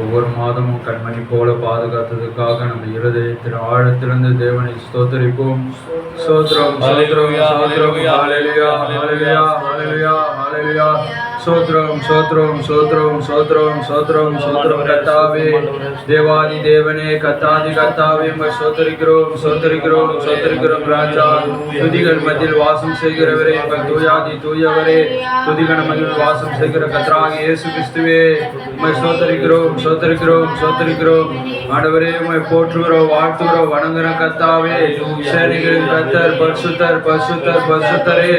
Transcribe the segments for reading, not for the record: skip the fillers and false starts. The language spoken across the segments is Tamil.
ஒவ்வொரு மாதமும் கண்மணி போல பாதுகாத்ததுக்காக நம்ம இருதயத்தின் ஆழத்திலிருந்து தேவனை ஸ்தோத்தரிப்போம். ஸ்தோத்திரம் ஸ்தோத்திரம் ஸ்தோத்திரம். ஹல்லேலூயா ஹல்லேலூயா ஹல்லேலூயா ஹல்லேலூயா. ஸ்தோத்திரம் ஸ்தோத்திரம் ஸ்தோத்திரம் ஸ்தோத்திரம் ஸ்தோத்திரம் ஸ்தோத்திரம். கர்த்தாவே, தேவாதி தேவனே, கர்த்தாதி கர்த்தாவே, உம்மை ஸ்தோத்தரிக்கிறோம் ஸ்தோத்தரிக்கிறோம் ஸ்தோத்தரிக்கிறோம். ராஜா, துதிகள் மத்தியில் வாசம் செய்கிறவரே, எங்கள் தூயாதி தூயவரே, துதிகள் மத்தியில் வாசம் செய்கிற கர்த்தராகிய இயேசு கிறிஸ்துவே, உம்மை ஸ்தோத்தரிக்கிறோம் ஸ்தோத்தரிக்கிறோம் ஸ்தோத்தரிக்கிறோம். ஆண்டவரே, உம்மை போற்றுகிறோம் வாழ்த்துகிறோம் வணங்குகிறோம். கர்த்தாவே, சேனைகளின் கர்த்தர், பரிசுத்தர் பரிசுத்தர் பரிசுத்தரே,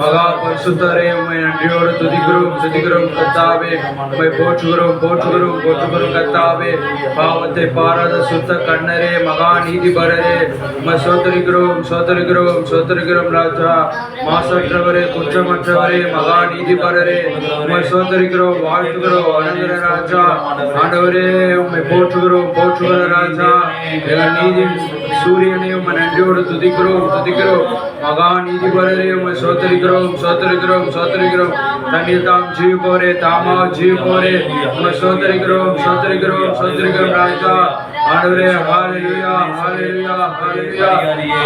மகா பரிசுத்தரே, உம்மை நன்றியோடு துதிக்கிறோம் துதிக்கிறோம். கர்த்தாவே, உம்மை போற்றுகிறோம் போற்றுகிறோம் போற்றுகிறோம். கர்த்தாவே, பாவத்தை பாராத சுத்த கண்ணரே, மகா நீதிபரரே, உம்மை ஸ்தோத்தரிக்கிறோம் ஸ்தோத்தரிக்கிறோம் ஸ்தோத்தரிக்கிறோம். ராஜா, மாசற்றவரே, குற்றமற்றவரே, மகா நீதிபரரே, உம்மை ஸ்தோத்தரிக்கிறோம் வாழ்த்துகிறோம் வணங்குகிற ராஜா. ஆண்டவரே, உம்மை போற்றுகிறோம் போற்றுகிற ராஜா. எங்கள் நீதி சூரியனை உம்மை நன்றியோடு துதிக்கிறோம் துதிக்கிறோம். மகா நீதிபரரே, உம்மை ஸ்தோத்தரிக்கிறோம் ஸ்தோத்தரிக்கிறோம் ஸ்தோத்தரிக்கிறோம். தண்ணீர் தாம் ஜீவிப்பவரே, தாமா ஜீவிப்பவரே, உம்மை ஸ்தோத்தரிக்கிறோம் ஸ்தோத்தரிக்கிறோம் ஸ்தோத்தரிக்கிறோம். ராஜா, ஆண்டவரே, ஹல்லேலூயா ஹல்லேலூயா ஹல்லேலூயா.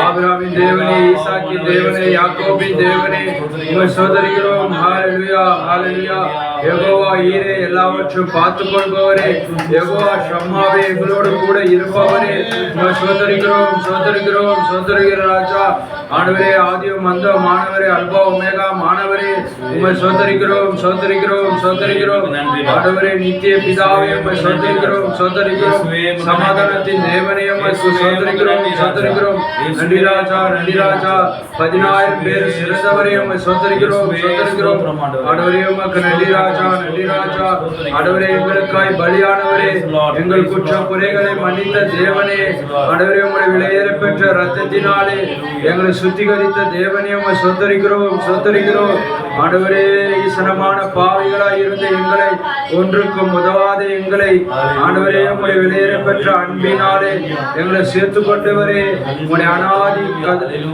ஆபிரகாமின் தேவனே, ஈசாக்கின் தேவனே, யாக்கோபின் தேவனே, உம்மை ஸ்தோத்தரிக்கிறோம். ஹல்லேலூயா ஹல்லேலூயா. யெகோவா ஈரே, எல்லாவற்றையும் பார்த்துக் கொள்பவரே, யெகோவா ஷம்மாவே, எங்களோடு கூட இருப்பவரே, உம்மை ஸ்தோத்தரிக்கிறோம் ஸ்தோத்தரிக்கிறோம் ஸ்தோத்தரிக்கிற ராஜா. ஆண்டவரே, ஆதியும் அந்தம் மாணவரே, அல்பா ஒமேகா மாணவரே, உம்மை ஸ்தோத்தரிக்கிறோம் ஸ்தோத்தரிக்கிறோம் ஸ்தோத்தரிக்கிறோம். ஆண்டவரே, நித்திய பிதாவே, உம்மை ஸ்தோத்தரிக்கிறோம் ஸ்தோத்தரிக்கிறோம். சமாதானத்தின் தேவனே, உம்மை ஸ்தோத்தரிக்கிறோம் ஸ்தோத்தரிக்கிறோம். நன்றி ராஜா நன்றி ராஜா. 10,000 பேர் சிறந்தவரே, உம்மை ஸ்தோத்தரிக்கிறோம் ஸ்தோத்தரிக்கிறோம். ஆண்டவரே, உமக்கு நன்றி ராஜா நன்றி ராஜா. ஆண்டவரே, எங்களுக்காய் பலியானவரே, எங்கள் குற்ற குறைகளை மன்னித்த தேவனே, ஆண்டவரே, உம்முடைய விலையேற பெற்ற இரத்தத்தினாலே எங்களை சுத்திகரித்த தேவனே, உம்மை ஸ்தோத்தரிக்கிறோம் ஸ்தோத்தரிக்கிறோம். ஆண்டவரே, ஈசனமான பாவிகளாய் இருந்த எங்களை, ஒன்றுக்கும் உதவாத எங்களை, ஆண்டவரே, உம்முடைய விலையேற பெற்ற அன்பினாலே எங்களை சேர்த்து கொண்டவரே, உம்முடைய அநாதி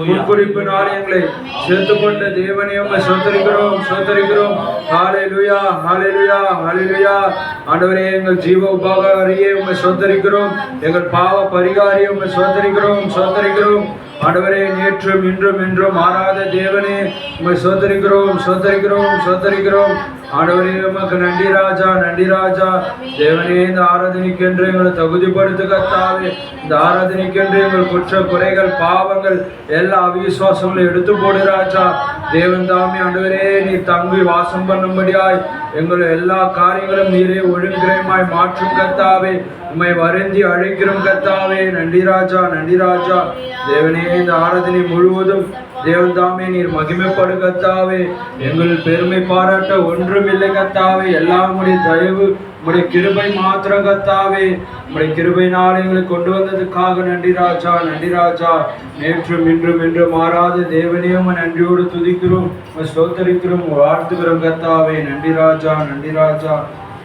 முன்குறிப்பினாலே எங்களை சேர்த்து கொண்ட தேவனே, உம்மை ஸ்தோத்தரிக்கிறோம் ஸ்தோத்தரிக்கிறோம். ஹல்லேலூயா ஹல்லேலூயா ஹல்லேலூயா. ஆண்டவரே, எங்கள் ஜீவ உபகாரியே, உம்மை ஸ்தோத்தரிக்கிறோம். எங்கள் பாவ பரிகாரியே, உம்மை ஸ்தோத்தரிக்கிறோம் ஸ்தோத்தரிக்கிறோம். ஆண்டவரே, நேற்றும் இன்றும் என்றும் மாறாத தேவனே, உம்மை ஸ்தோத்தரிக்கிறோம் ஸ்தோத்தரிக்கிறோம் ஸ்தோத்தரிக்கிறோம். ஆண்டவரே, உமக்கு நன்றி ராஜா நன்றி ராஜா. தேவனே, இந்த ஆராதனைக்கென்று எங்களை தகுதிப்படுத்த கர்த்தாவே, இந்த ஆராதனைக்கென்று எங்கள் குற்ற குறைகள் பாவங்கள் எல்லா அவிசுவாசங்களும் எடுத்து போடு ராஜா. தேவன் தாமே, ஆண்டவரே, நீர் தங்கி வாசம் பண்ணும்படியாய் எங்கள் எல்லா காரியங்களும் நீரே ஒழுங்கிரமாய் மாற்றும் கர்த்தாவே. உம்மை வருந்தி அழைக்கிறோம் கர்த்தாவே. நன்றி ராஜா நன்றி ராஜா. தேவனே, இந்த ஆராதனை முழுவதும் தேவன் தாமே நீர் மகிமைப்படு கர்த்தாவே. எங்கள் பெருமை பாராட்ட ஒன்றும் இல்லை கர்த்தாவே. எல்லாம் உடைய தயவு, உடைய கிருபை மாத்திரம் கர்த்தாவே. உடைய கிருபையினால் எங்களை கொண்டு வந்ததுக்காக நன்றி ராஜா நன்றி ராஜா. நேற்றும் இன்றும் என்று மாறாத தேவனே, உம்மை நன்றியோடு துதிக்கிறோம், ஸ்தோத்தரிக்கிறோம், வாழ்த்துகிறோம் கர்த்தாவே. நன்றி ராஜா நன்றி ராஜா.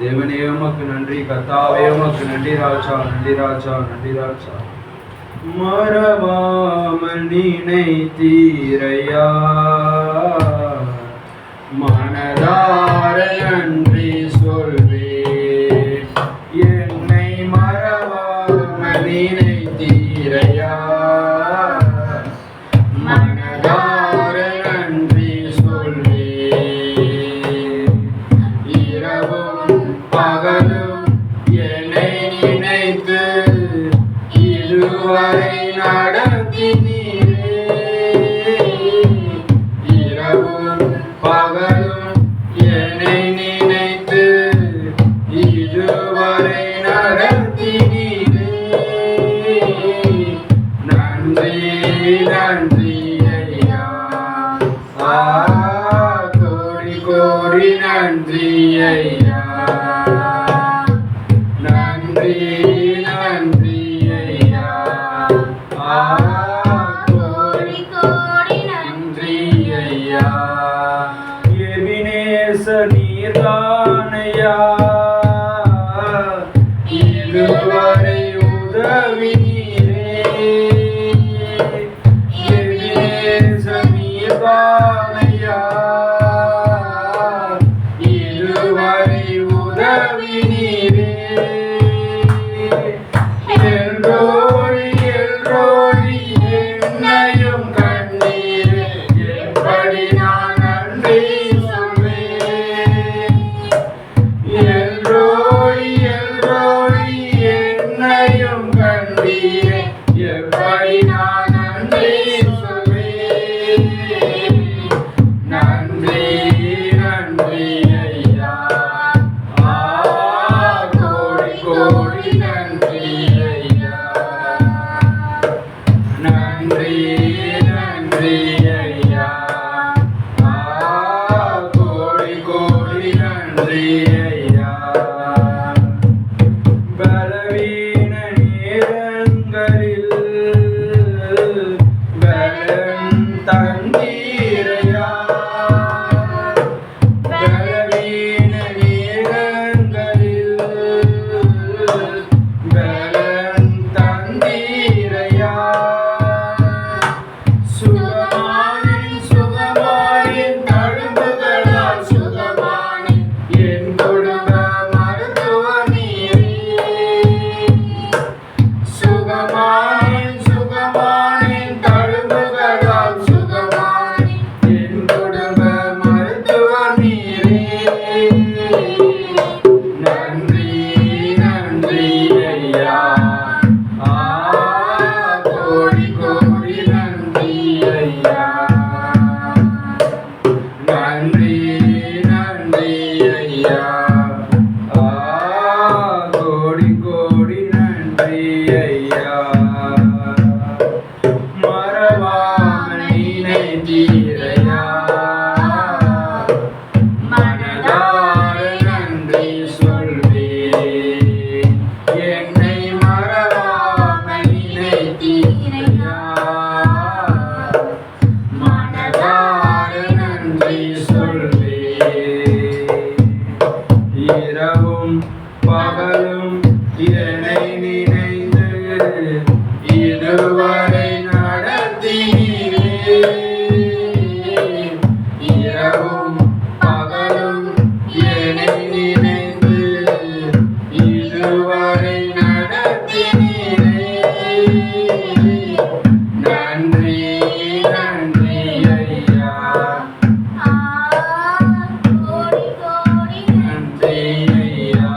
தேவனே, உமக்கு நன்றி கர்த்தாவே, உமக்கு நன்றி ராஜா நன்றி ராஜா நன்றி ராஜா. மறவாமல் நினைத்தீரையா, மனதார நன்றி சொல்வேன். என்னை மறவாமல் நினைத்தீரையா, மனதார நன்றி சொல்வேன். இரவும் பகலும் என்னை நினைத்து இதுவரை நடத்தினீரே. இரவும் பகலும் என்னை நினைத்து பகலும் என்னை நினைந்து இதுவரை நடத்தினீரே. இரவும் பகலும் என்னை நினைந்து இதுவரை நடத்தினீரே. நன்றி நன்றி ஐயா, நன்றி ஐயா,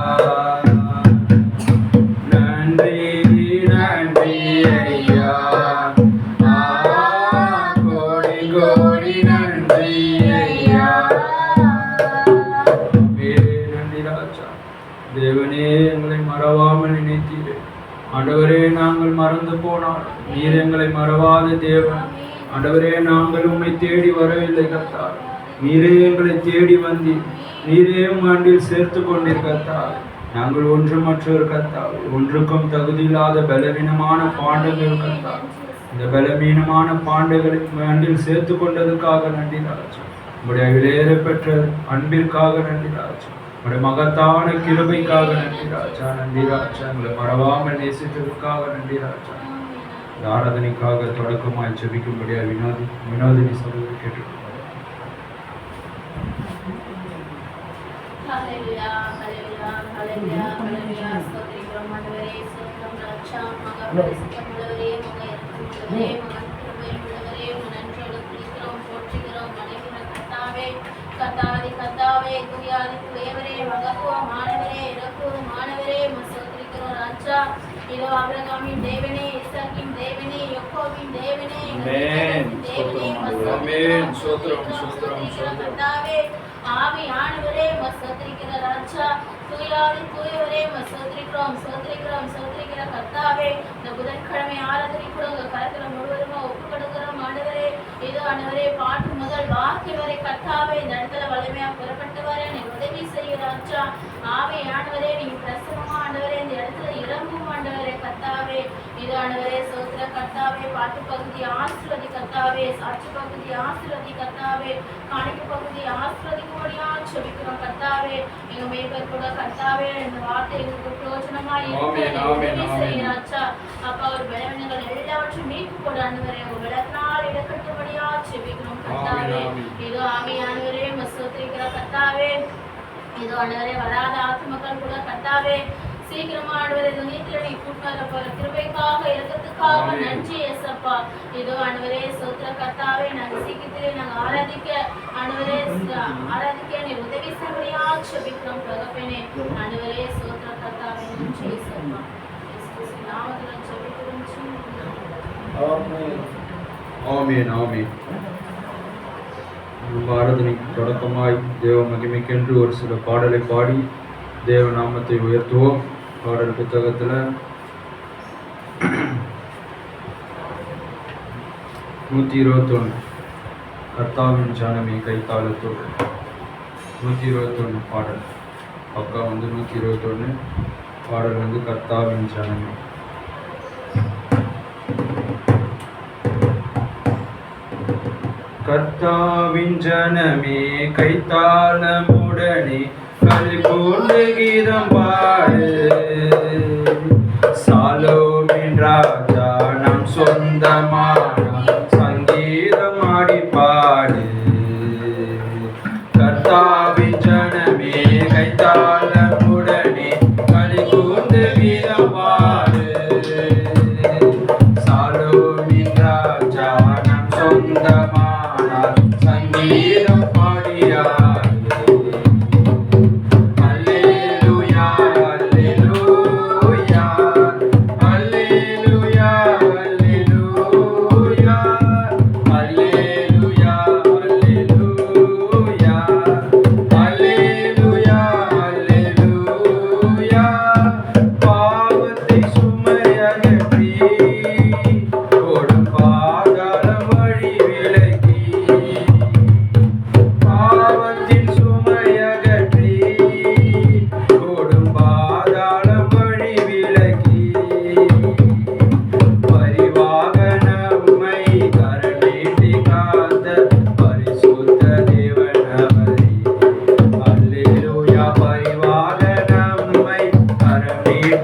நன்றி நன்றி ஐயா, கோடி கோடி நன்றி ஐயா. நன்றி ராஜா. தேவனே, எங்களை மறவாமல் நினைத்தீரே. ஆண்டவரே, நாங்கள் மறந்து போனால் நீர் எங்களை மறவாத தேவன். ஆண்டவரே, நாங்கள் உம்மை தேடி வரவில்லை கர்த்தார், நீரே எங்களை தேடி வந்தீர். நீரே ஆண்டில் சேர்த்து கொண்டீர் கர்த்தார். நாங்கள் ஒன்றுமற்றொரு கர்த்தார், ஒன்றுக்கும் தகுதியில்லாத பலவீனமான பாண்டங்கள் கர்த்தார். இந்த பலவீனமான பாண்டங்களை ஆண்டில் சேர்த்து கொண்டதற்காக நன்றி ராஜா. உங்களுடைய விலையேற பெற்ற அன்பிற்காக நன்றி ராஜா. உங்களுடைய மகத்தான கிருபைக்காக நன்றி ராஜா. நன்றி ராஜா. உங்களை மறவாமல் நேசித்ததற்காக நன்றி ராஜா. இந்த ஆராதனைக்காக தொடக்கமாய் ஜெபிக்கும்படியா வினோதினி சகோதரி கேட்டுக்கொள்கிறேன். கத்தாவே கத்தாவே துயாதி துயவரே மகத்துவமானவரே இரக்கமானவரே மசோத்திரிக்கிறோம் ராஜா. இதோ ஆபிரகாமின் தேவனே, இசாக்கின் தேவனே, யாக்கோபின் தேவனே, கத்தாவே ஆவியானவரே மசோத்திரிக்கிற ராஜா. துயாதி துயவரே மசோத்திரிக்கிறோம் சோத்திரிக்கிற கத்தாவே. இந்த புதன்கிழமை ஆராதனை கூட உங்க கரத்துல முழுவதுமா ஒப்பு கொடுக்கிறோம் ஆண்டவரே. இதோ ஆண்டவரே, பாட்டு முதல் வாக்கிய வரை கத்தாவே இந்த இடத்துல வலிமையா புறப்பட்டு வர நீ உதவி செய்ய ராஜா. ஆவியானவரே, நீங்க பிரசனமா ஆண்டவரே இந்த இடத்துல இறங்கும் ஆண்டவரே கத்தாவே. இது ஆண்டவரே சோத்திர கத்தாவே. பாட்டு பகுதி ஆசீர்வதி கத்தாவே, சாட்சி பகுதி ஆசீர்வதி கத்தாவே, காணிக்கை பகுதி ஆசீர்வதிக்கும்படியா செபிக்கிறோம் கத்தாவே. எங்க மேய்ப்பர் கூட கத்தாவே இந்த வார்த்தை எங்களுக்கு பிரயோஜனமா ராஜா. அப்பா, ஒரு பலவீனங்கள் எல்லாவற்றையும் நீக்கி போட ஆண்டவரே உங்க விளக்கினால் இடக்கட்டும்படியா செபிக்கிறோம் கத்தாவே. இதோ ஆவியானவரே மசோத்திரிக்கிற கத்தாவே. இதோ ஆண்டவரே, வராத ஆத்மக்கள் கூட கத்தாவே சீக்கிரமா ஆண்டவரே துணியத்துல நீ கூட்டாத போற கிருபைக்காக இரக்கத்துக்காக நன்றி ஏசப்பா. இதோ ஆண்டவரே சோத்திர கத்தாவே, நாங்கள் சீக்கிரத்திலே நாங்கள் ஆராதிக்க நீ உதவி செய்வடியா செபிக்கிறோம் தகப்பனே. ஆண்டவரே சோத்திர கத்தாவே, நன்றி ஏசப்பா. நாமத்துல செபிக்கிறோம். ஆமென் ஆமென். ஆராதனைக்கு தொடக்கமாய் தேவ மகிமைக்கென்று ஒரு சில பாடலை பாடி தேவ நாமத்தை உயர்த்துவோம். பாடல் புத்தகத்தில் 121 கர்த்தாவின் ஜனமே கைத்தாளத்தோடு 121 பாடல். பக்கா 121 பாடல் கர்த்தாவின் ஜனமே. கர்த்தாவின் ஜனமே கைத்தாளமுடனே களிகூர்ந்து கீதம் பாடு. சாலோமின் ராஜா நம் சொந்தமான சங்கீதம் ஆடி பாடு. கர்த்தாவின் ஜனமே கைத்தாளமுடனே களிகூர்ந்து கீதம் பாடு. சாலோமின் ராஜா நம் சொந்தமான சங்கீதம் பாடியார். Hallelujah, hallelujah.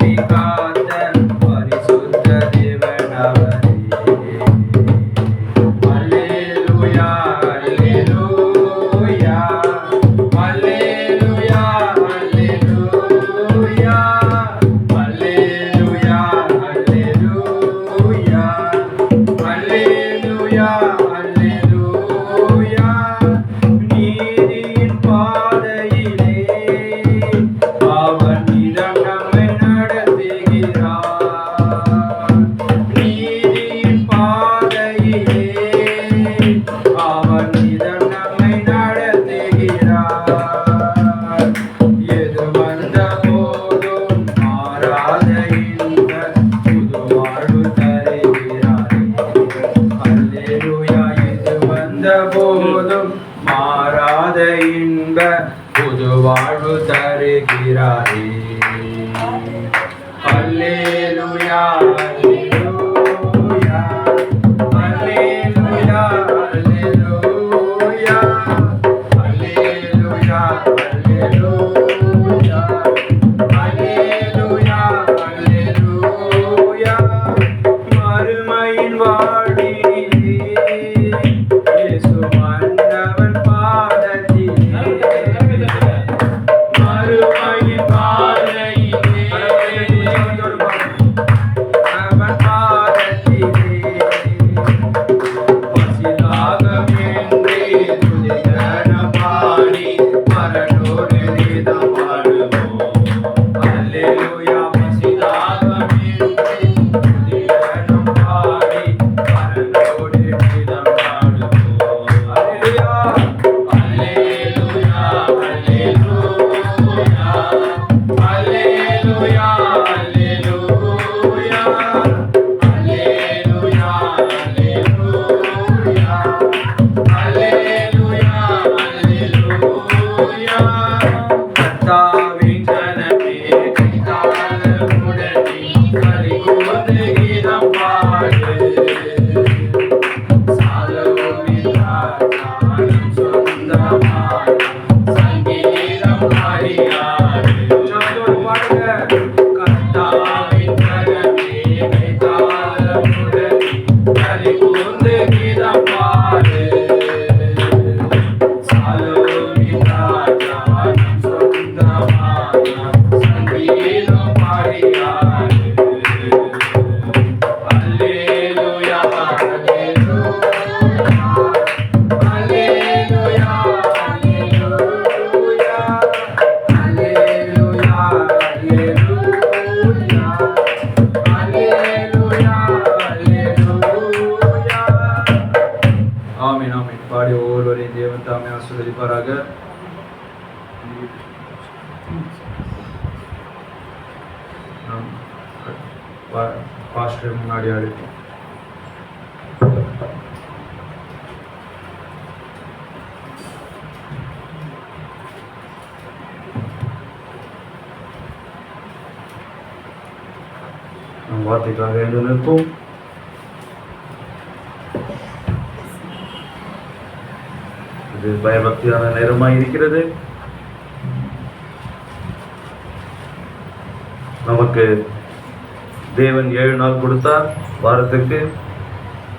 நீதி காத்த பரிசுத்த தேவன் அவரே. அல்லேலூயா அல்லேலூயா அல்லேலூயா அல்லேலூயா அல்லேலூயா அல்லேலூயா அல்லேலூயா. நீதியின் பாதையிலே அவன் நிதம் நம்மை நடத்துகிறார். நீதியின் பாதையிலே அவன் நிதம் நம்மை நடத்துகிறார். எது வந்த போதும் மாறாத இன்ப புது வாழ்வு தருகிறார். அல்லேலூயா. எது வந்த போதும் மாறாத இன்ப புது வாழ்வு தருகிறாரே. அல்லேலூயா அல்லேலூயா அல்லேலூயா அல்லேலூயா அல்லேலூயா அல்லேலூயா அல்லேலூயா அல்லேலூயா. மறுமையின் வாழ்வினிலே இயேசு மன்னவன் பாதத்திலே. மறுமையின் பாதையிலே அவன் பாதத்திலே. பசிதாகமின்றி துதிகன பாடி மரணோடு நீதம் வாழுவோம். அல்லேலூயா. பசிதாகமின்றி துதிகனம் பாடி மரணோடு நீதம் வாழுவோம். அல்லேலூயா அல்லேலூயா அல்லேலூயா அல்லேலூயா அல்லேலூயா அல்லேலூயா அல்லேலூயா அல்லேலூயா. கர்த்தாவின் ஜனமே கைத்தாளமுடனே களிகூர்ந்து கீதம் பாடு. சாலமோனின் ராஜாவின் சொந்தமான சங்கீதம் பாடியாடு. கர்த்தாவின் ஜனமே கைத்தாளமுடனே களிகூர்ந்து கீதம் பாடு. சாலமோனின் ராஜாவின் சொந்தமான சங்கீதம் பாடியாடு. அல்லேலூயா அல்லேலூயா அல்லேலூயா அல்லேலூயா அல்லேலூயா அல்லேலூயா. ஆமென் ஆமென். பாடி ஒவ்வொருவரையும் தேவன் தாமே ஆசீர்வதிப்பாராக. நாம் பாஸ்டர் முன்னாடி அழைப்போம். நம் வார்த்தைக்காக எழுந்து நிற்போம். இது பயபக்தியான நேரமாய் இருக்கிறது. நமக்கு தேவன் 7 நாள் கொடுத்தார் வாரத்துக்கு.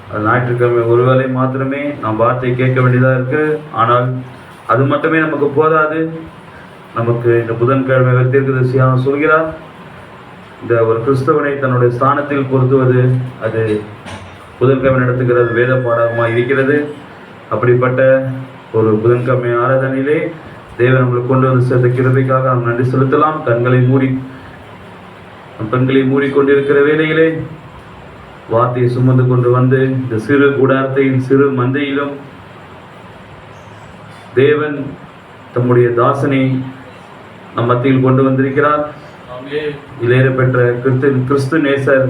அது ஞாயிற்றுக்கிழமை ஒருவேளை மாத்திரமே நாம் வார்த்தை கேட்க வேண்டியதாக இருக்கு. ஆனால் அது மட்டுமே நமக்கு போதாது. நமக்கு இந்த புதன்கிழமை தீர்க்கதரிசியாக சொல்கிறார், இந்த ஒரு கிறிஸ்தவனை தன்னுடைய ஸ்தானத்தில் பொருத்துவது அது புதன்கிழமை நடத்துகிறது வேத பாடகமாக இருக்கிறது. அப்படிப்பட்ட ஒரு புதன்கிழமை ஆராதனையிலே தேவன் நம்மளுக்கு கொண்டு வந்து சேர்த்த கிருபைக்காக நாம் நன்றி செலுத்தலாம். பெண்களை மூடிக்கொண்டிருக்கிற வேளையிலே வார்த்தையை சுமந்து கொண்டு வந்து இந்த சிறு கூடாரத்தையும் சிறு மந்தையிலும் தேவன் தம்முடைய தாசனை நம் மத்தியில் கொண்டு வந்திருக்கிறார். இளையர பெற்ற கிறிஸ்து நேசர்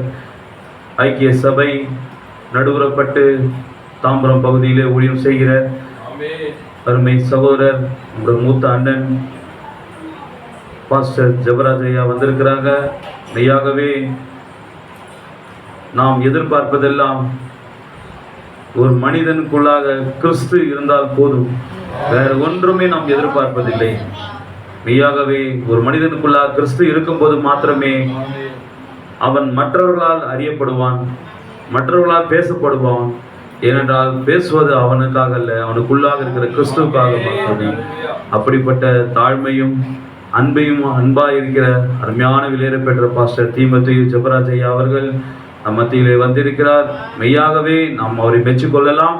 ஐக்கிய சபை நடுவுறப்பட்டு தாம்பரம் பகுதியிலே ஊழியம் செய்கிற அருமை சகோதரர் நம்முடைய மூத்த அண்ணன் பாஸ்டர் ஜெபராஜ் ஐயா வந்திருக்கிறாங்க. மெய்யாகவே நாம் எதிர்பார்ப்பதெல்லாம் ஒரு மனிதனுக்குள்ளாக கிறிஸ்து இருந்தால் போதும், வேற ஒன்றுமே நாம் எதிர்பார்ப்பதில்லை. மெய்யாகவே ஒரு மனிதனுக்குள்ளாக கிறிஸ்து இருக்கும்போது மாத்திரமே அவன் மற்றவர்களால் அறியப்படுவான், மற்றவர்களால் பேசப்படுவான். ஏனென்றால் பேசுவது அவனுக்காக அல்ல, அவனுக்குள்ளாக இருக்கிற கிறிஸ்துவுக்காக மட்டுமே. அப்படிப்பட்ட தாழ்மையும் அன்பையும் அன்பாக இருக்கிற அருமையான விலையேற பெற்ற பாஸ்டர் தீமோத்தேயு ஜெபராஜ் ஐயா அவர்கள் நம் மத்தியிலே வந்திருக்கிறார். மெய்யாகவே நாம் அவரை மெச்சிக்கொள்ளலாம்.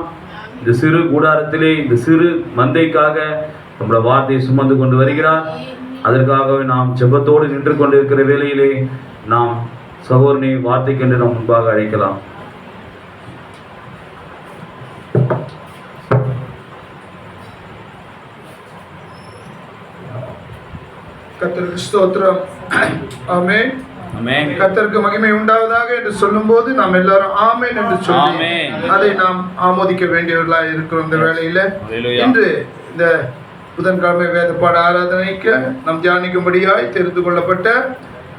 இந்த சிறு கூடாரத்திலே இந்த சிறு மந்தைக்காக நம்முடைய வார்த்தையை சுமந்து கொண்டு வருகிறார். அதற்காகவே நாம் ஜெபத்தோடு நின்று கொண்டிருக்கிற வேளையிலே நாம் சகோதரனை வார்த்தைக்கென்று நாம் முன்பாக அழைக்கலாம். கர்த்தருக்கு ஸ்தோத்திரம். ஆமென். ஆமென். கர்த்தருக்கு மகிமை உண்டாவதாக என்று சொல்லும்போது நாம் எல்லாரும் ஆமென் என்று சொல்லி அதை நாம் ஆமோதிக்க வேண்டியவர்களாக இருக்கிறோம். இந்த வேளையில இன்று இந்த புதன்கிழமை வேத பாட ஆராதனைக்கு நாம் தியானிக்கும்படியாய் தெரிந்து கொள்ளப்பட்ட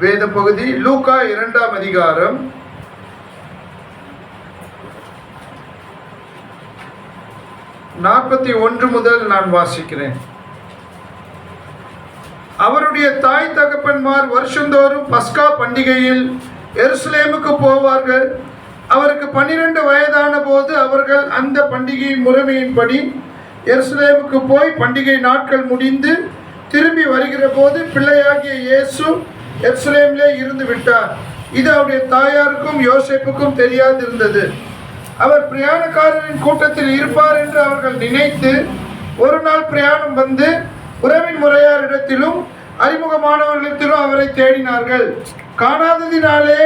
வேத பகுதி லூக்கா 2ஆம் அதிகாரம் 41 முதல் நான் வாசிக்கிறேன். அவருடைய தாய் தகப்பன்மார் வருஷந்தோறும் பஸ்கா பண்டிகையில் எருசலேமுக்கு போவார்கள். அவருக்கு 12 வயதான போது அவர்கள் அந்த பண்டிகை முறைமையின்படி எருசலேமுக்கு போய் பண்டிகை நாட்கள் முடிந்து திரும்பி வருகிற போது பிள்ளையாகிய இயேசு எருசலேமிலே இருந்து விட்டார். இது அவருடைய தாயாருக்கும் யோசேப்புக்கும் தெரியாதிருந்தது. அவர் பிரயாணக்காரரின் கூட்டத்தில் இருப்பார் என்று அவர்கள் நினைத்து ஒரு நாள் பிரயாணம் வந்து உறவின் முறையாரிடத்திலும் அறிமுகமானவர்களிடத்திலும் அவரை தேடினார்கள். காணாததினாலே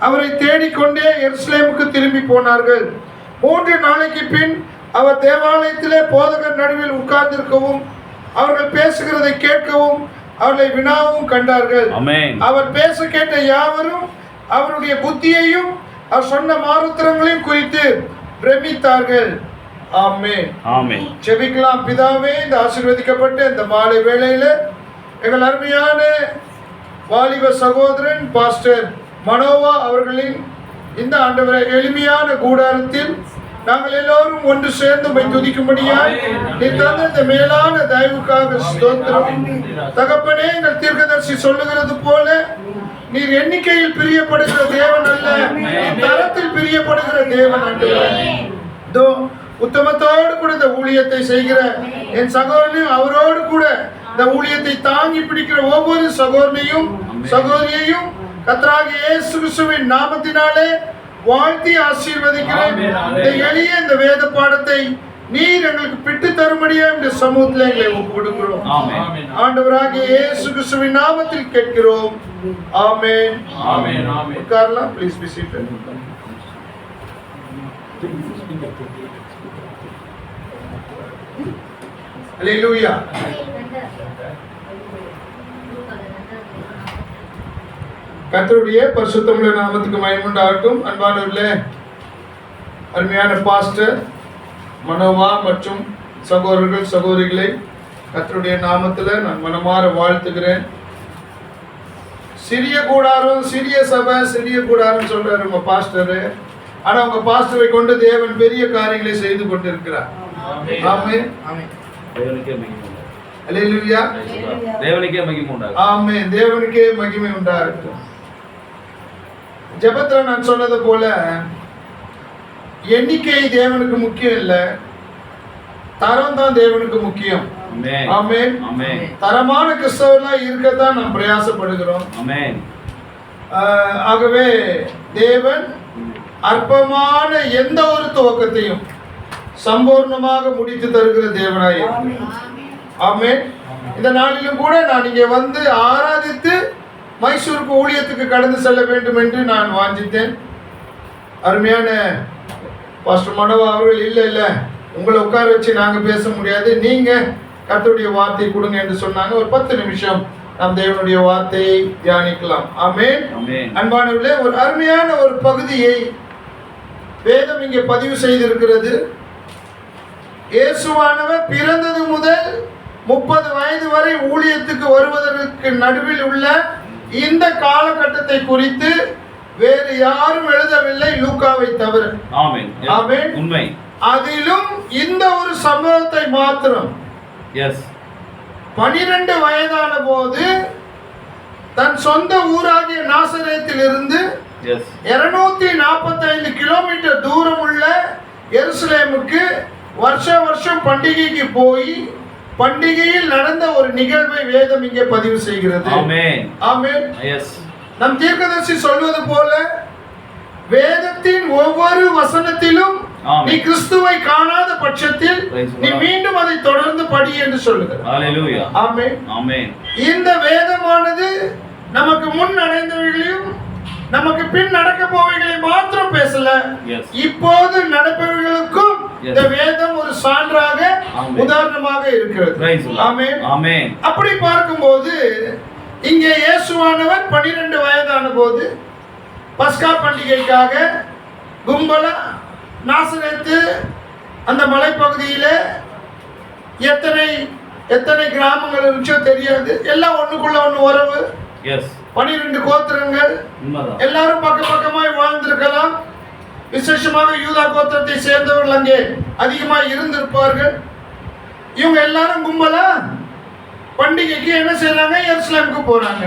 அவரை தேடிக்கொண்டே எருசலேமுக்கு திரும்பி போனார்கள். 3 நாளைக்கு பின் அவர் தேவாலயத்திலே போதகர் நடுவில் உட்கார்ந்திருக்கவும் அவர்கள் பேசுகிறதை கேட்கவும் அவர்களை வினாவும் கண்டார்கள். அவர் பேச கேட்ட யாவரும் அவருடைய புத்தியையும் அவர் சொன்ன மாறுத்திரங்களையும் குறித்து பிரமித்தார்கள். ஆமென். ஆமென். ஜெபிக்கலாம். பிதாவே, இந்த ஆசீர்வதிக்கப்பட்ட இந்த மாலை வேளையில எங்கள் அருமையான வாலிப சகோதரன் பாஸ்டர் மனோவா அவர்களின் இந்த ஆண்டவரை எளிமையான கூடாரத்தில் நாங்கள் எல்லோரும் ஒன்று சேர்ந்து உம்மை துதிக்கும்படியாய் நீ தந்த இந்த மேலான தயவுக்காக ஸ்தோத்திரம். தகப்பனே, எங்கள் தீர்க்கதரிசி சொல்லுகிறது போல நீர் எண்ணிக்கையில் பிரியப்படுகிற தேவன் அல்ல, தரத்தில் பிரியப்படுகிற தேவன் அல்ல. உத்தமத்தோடு கூட இந்த ஊழியத்தை செய்கிற என் சகோதரனையும் அவரோடு கூட இந்த ஊழியத்தை தாங்கி பிடிக்கிற ஒவ்வொரு சகோதரனையும் சகோதரியையும் கர்த்தராகிய இயேசு கிறிஸ்துவின் நாமத்தினாலே வாழ்த்தி ஆசீர்வதிக்கிறேன். இந்த எளிய இந்த வேத பாடத்தை நீர் எங்களுக்கு பிட்டு தரும்படியா இந்த சமூகத்தில் எங்களை ஒப்புக்கொடுக்கிறோம். ஆண்டவராகிய இயேசு கிறிஸ்துவின் நாமத்தில் கேட்கிறோம். ஆமென். ஆமென். ஆமென். உட்காரலாம். Please be seated. ஹல்லேலூயா. கர்த்தருடைய பரிசுத்தமுள்ள நாமத்துக்கு மகிமை உண்டாகட்டும். அன்பானவர்களே, அருமையான பாஸ்டர் மனோவா மற்றும் சகோதரர்கள் சகோதரிகளை கர்த்தருடைய நாமத்தில் நான் மனமாற வாழ்த்துகிறேன். சிறிய கூடாரம், சிறிய சபை, சிறிய கூடாரம் சொல்றாரு உங்க பாஸ்டரு. ஆனா உங்க பாஸ்டரை கொண்டு தேவன் பெரிய காரியங்களை செய்து கொண்டிருக்கிறார். ஆமென். ஆமென். தேவனுக்கே மகிமை உண்டாகட்டும். அல்லேலூயா. தேவனுக்கே மகிமை உண்டாகட்டும். ஆமென். தேவனுக்கே மகிமை உண்டாகட்டும். ஜெபத்துல நான் சொன்னது போல எண்ணிக்கை தேவனுக்கு முக்கியம் இல்லை, தரம் தான் தேவனுக்கு முக்கியம். ஆமென். ஆமென். தரமான கிறிஸ்தவர்களா இருக்கத்தான் நாம் பிரயாசப்படுகிறோம். ஆமென். ஆகவே தேவன் அற்பமான எந்த ஒரு துவக்கத்தையும் சம்பூர்ணமாக முடித்து தருகிற தேவனாய். ஆமென். இந்த நாளிலும் கூட நான் இங்கே வந்து ஆராதித்து மைசூருக்கு ஊழியத்துக்கு கடந்து செல்ல வேண்டும் என்று நான் வாஞ்சித்தேன். அருமையான பாஸ்டர் மனோவா அவர்கள் இல்லை உங்களை உட்கார வச்சு நாங்கள் பேச முடியாது, நீங்கள் கர்த்தருடைய வார்த்தை கொடுங்க என்று சொன்னாங்க. ஒரு 10 நிமிஷம் நாம் தேவனுடைய வார்த்தையை தியானிக்கலாம். ஆமென். அன்பானவர்களே, ஒரு அருமையான ஒரு பகுதியை வேதம் இங்கே பதிவு செய்திருக்கிறது. இயேசுவானவர் பிறந்தது முதல் 30 வயது வரை ஊழியத்துக்கு வருவதற்கு நடுவில் உள்ள இந்த காலகட்டத்தை குறித்து வேறு யாரும் எழுதவில்லை, லூக்காவை தவிர. ஆமென். ஆமென். உண்மை. அதிலும் இந்த ஒரு சம்பவத்தை மாத்திரம் 12 வயதான போது தன் சொந்த ஊராகிய நாசரேத்திலிருந்து 245 கிலோமீட்டர் தூரம் உள்ள எருசலேமுக்கு வருஷம் பண்டிகைக்கு போய் பண்டிகையில் நடந்த ஒரு நிகழ்வை வேதம் இங்கே பதிவு செய்கிறது. ஆமென். ஆமென். எஸ். நம் தீர்க்கதரிசி சொல்வது போல வேதத்தின் ஒவ்வொரு வசனத்திலும் நீ கிறிஸ்துவை காணாத பட்சத்தில் நீ மீண்டும் அதை தொடர்ந்து படி என்று சொல்லுகிறார். ஹalleluya. ஆமென். ஆமென். இந்த வேதமானது நமக்கு முன் நடந்தவைகளையும் நமக்கு பின் நடக்க போவைகளை மாத்திரம் பேசல, இப்போது நடப்பவர்களுக்கும் இந்த வேதம் ஒரு சான்றாக உதாரணமாக இருக்கிறது. ஆமென். ஆமென். அப்படி பார்க்கும்போது இங்கே இயேசுவானவர் 12 வயதான போது பஸ்கா பண்டிகைக்காக கும்பலா நாசரேத்து அந்த மலைப்பகுதியில எத்தனை கிராமங்கள் இருந்துச்சோ தெரியாது, எல்லாம் ஒண்ணுக்குள்ள ஒண்ணு உறவு. 12 கோத்திரங்கள் எல்லாரும் பக்கமாய் வாழ்ந்திருக்கலாம். விசேஷமாக யூதா கோத்திரத்தை சேர்ந்தவர்கள் அங்கே அதிகமாக இருந்திருப்பார்கள். இவங்க எல்லாரும் கும்பலா பண்டிகைக்கு என்ன செய்யறாங்க? எருசலேமுக்கு போறாங்க.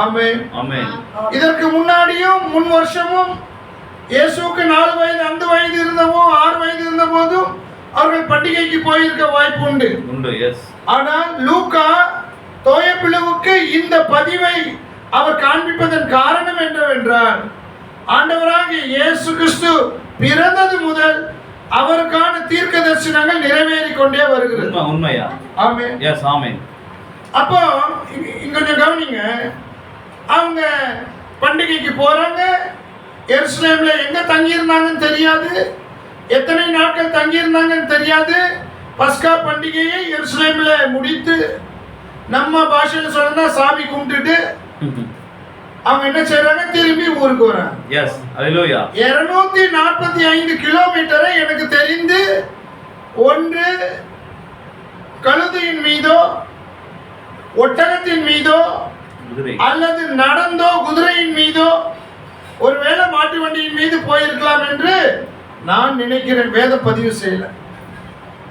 ஆமென். ஆமென். இதற்கு முன்னாடியும் முன் வருஷமும் இயேசுவுக்கு 4 வயது 5 வயது இருந்தவோ 6 வயது இருந்த போதும் அவர்கள் பண்டிகைக்கு போயிருக்க வாய்ப்பு உண்டு. ஆனால் லூக்கா தோயபிலுவுக்கு இந்த பதிவை அவர் காண்பிப்பதன் காரணம் என்னவென்றால் ஆண்டவராகிய இயேசு கிறிஸ்து பிறந்தது முதல் அவருக்கான தீர்க்க தரிசனங்கள் நிறைவேறிக் கொண்டே வருகிறது. உண்மையா? ஆமென். எஸ். ஆமென். அப்போ இங்க கொஞ்சம் கவனிங்க. அவங்க பண்டிகைக்கு போறாங்க. எருசலேம்ல எங்க தங்கி இருந்தாங்கன்னு தெரியாது, எத்தனை நாட்கள் தங்கி இருந்தாங்கன்னு தெரியாது. பஸ்கா பண்டிகையை எருசலேம்ல முடித்து நம்ம பாஷையில சொல்லணும்னா சாமி கும்பிட்டுட்டு அவங்க என்ன செய்யறாங்க? திரும்பி ஊருக்கு வராங்க. எஸ். ஹalleluya. 245 கிலோமீட்டரை எனக்கு தெரிந்து ஒன்று கழுதையின் மீதோ ஒட்டகத்தின் மீதோ அல்லது நடந்தோ குதிரையின் மீதோ ஒருவேளை மாட்டு வண்டியின் மீது போயிருக்கலாம் என்று நான் நினைக்கிறேன். வேத பதிவு செய்யல.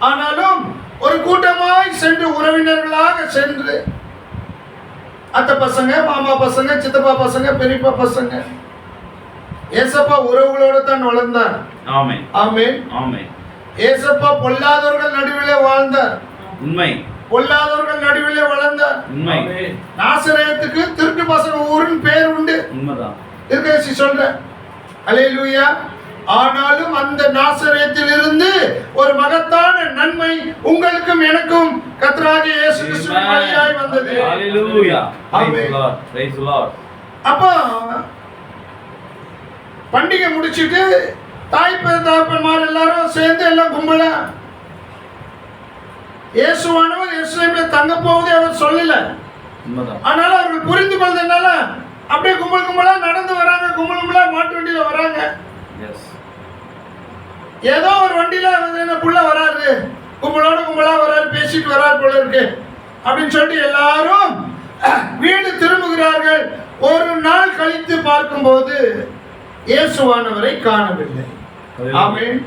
ஆனாலும் ஒரு கூட்டமாய் சென்று உறவினர்களாக சென்று அத்தை பசங்க, மாமா பசங்க, சித்தப்பா பசங்க, பெரியப்பா பசங்க, ஏசப்பா உறவுகளோட தான் வளர்ந்தார். ஆமென். ஆமென். ஆமென். ஏசப்பா பொல்லாதவர்கள் நடுவிலே வாழ்ந்தார். உண்மை. பொல்லாதவர்கள் நடுவிலே வளர்ந்தார். உண்மை. நாசரேத்துக்கு திருட்டு பசங்க ஊரின் பேர் உண்டு. உண்மைதான். தீர்க்கதரிசி சொல்ற. அல்லேலூயா. ஆனாலும் அந்த நாசரேத்திலிருந்து ஒரு மகத்தான நன்மை உங்களுக்கும் எனக்கும் கர்த்தராகிய இயேசு கிறிஸ்துவின் வழியாய் வந்தது. ஹalleluya. ஆமென். Praise the Lord. அப்போ பண்டிகை முடிச்சிட்டு தாய் தகப்பன்மார் எல்லாரும் சேர்ந்து எல்லாம் கும்பலா இயேசுவானவர் எருசலேமிலே தங்க போவதை அவர் சொல்லல. ஆனால் அவர்கள் புரிந்து கொண்டதனால அப்படியே கும்பலா நடந்து வராங்க. கும்பலா மாட்டு வண்டியில வராங்க. ஏதோ ஒரு வண்டியில என்ன புள்ள வராரு, கும்பலா வராரு, பேசிட்டு வராரு போல இருக்கு அப்படின்னு சொல்லிட்டு எல்லாரும் வீடு திரும்புகிறார்கள். ஒரு நாள் கழித்து பார்க்கும்போது இயேசுவானவரை காணவில்லை. ஆமென்.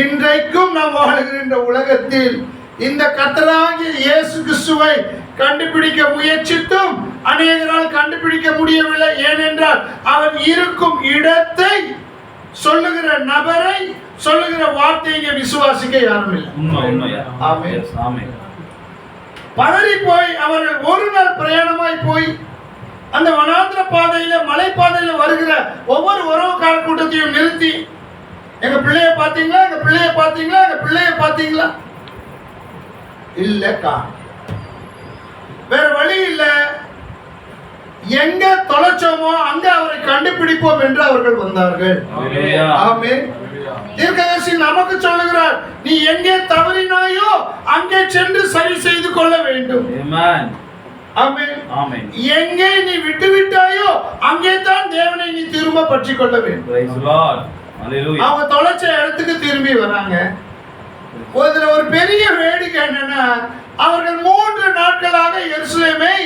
இன்றைக்கும் நாம் வாழ்கின்ற உலகத்தில் இந்த கர்த்தராகிய இயேசு கிறிஸ்துவை கண்டுபிடிக்க முயற்சித்தும் அநேகரால் கண்டுபிடிக்க முடியவில்லை. ஏனென்றால் அவர் இருக்கும் இடத்தை சொல்லுகிற நபரை சொல்லுகிற வார்த்தையை விசுவாசிக்க யாரும் இல்லை. ஆமென். பதறி போய் அவர்கள் ஒரு நாள் பிரயாணமாய் போய் அந்த வனாந்திர பாதையில மலை பாதையில வருகிற ஒவ்வொரு உறவுக்கார கூட்டத்தையும் நிறுத்தி எங்க பிள்ளைய பாத்தீங்களா, எங்க பிள்ளைய பாத்தீங்களா, எங்க பிள்ளைய பாத்தீங்களா? இல்லக்கா, வேற வழி இல்ல, எங்க தொலைச்சோமோ அங்க அவரை கண்டுபிடிப்போம் என்று அவர்கள் வந்தார்கள். ஆமென். தீர்க்கதரிசி நமக்கு சொல்லுகிறார், நீ எங்கே தவறினாயோ அங்கே சென்று சரி செய்து கொள்ள வேண்டும். ஆமென். ஆமென். எங்கே நீ விட்டு விட்டாயோ அங்கே தான் தேவனை நீ திரும்ப பற்றி கொள்ள வேண்டும். Praise the Lord. ஹalleluya. அவங்க தொலைச்ச இடத்துக்கு திரும்பி வராங்க. இதுல ஒரு பெரிய வேடிக்கை என்னன்னா, அவர்கள் 3 நாட்களாக எருசலேமை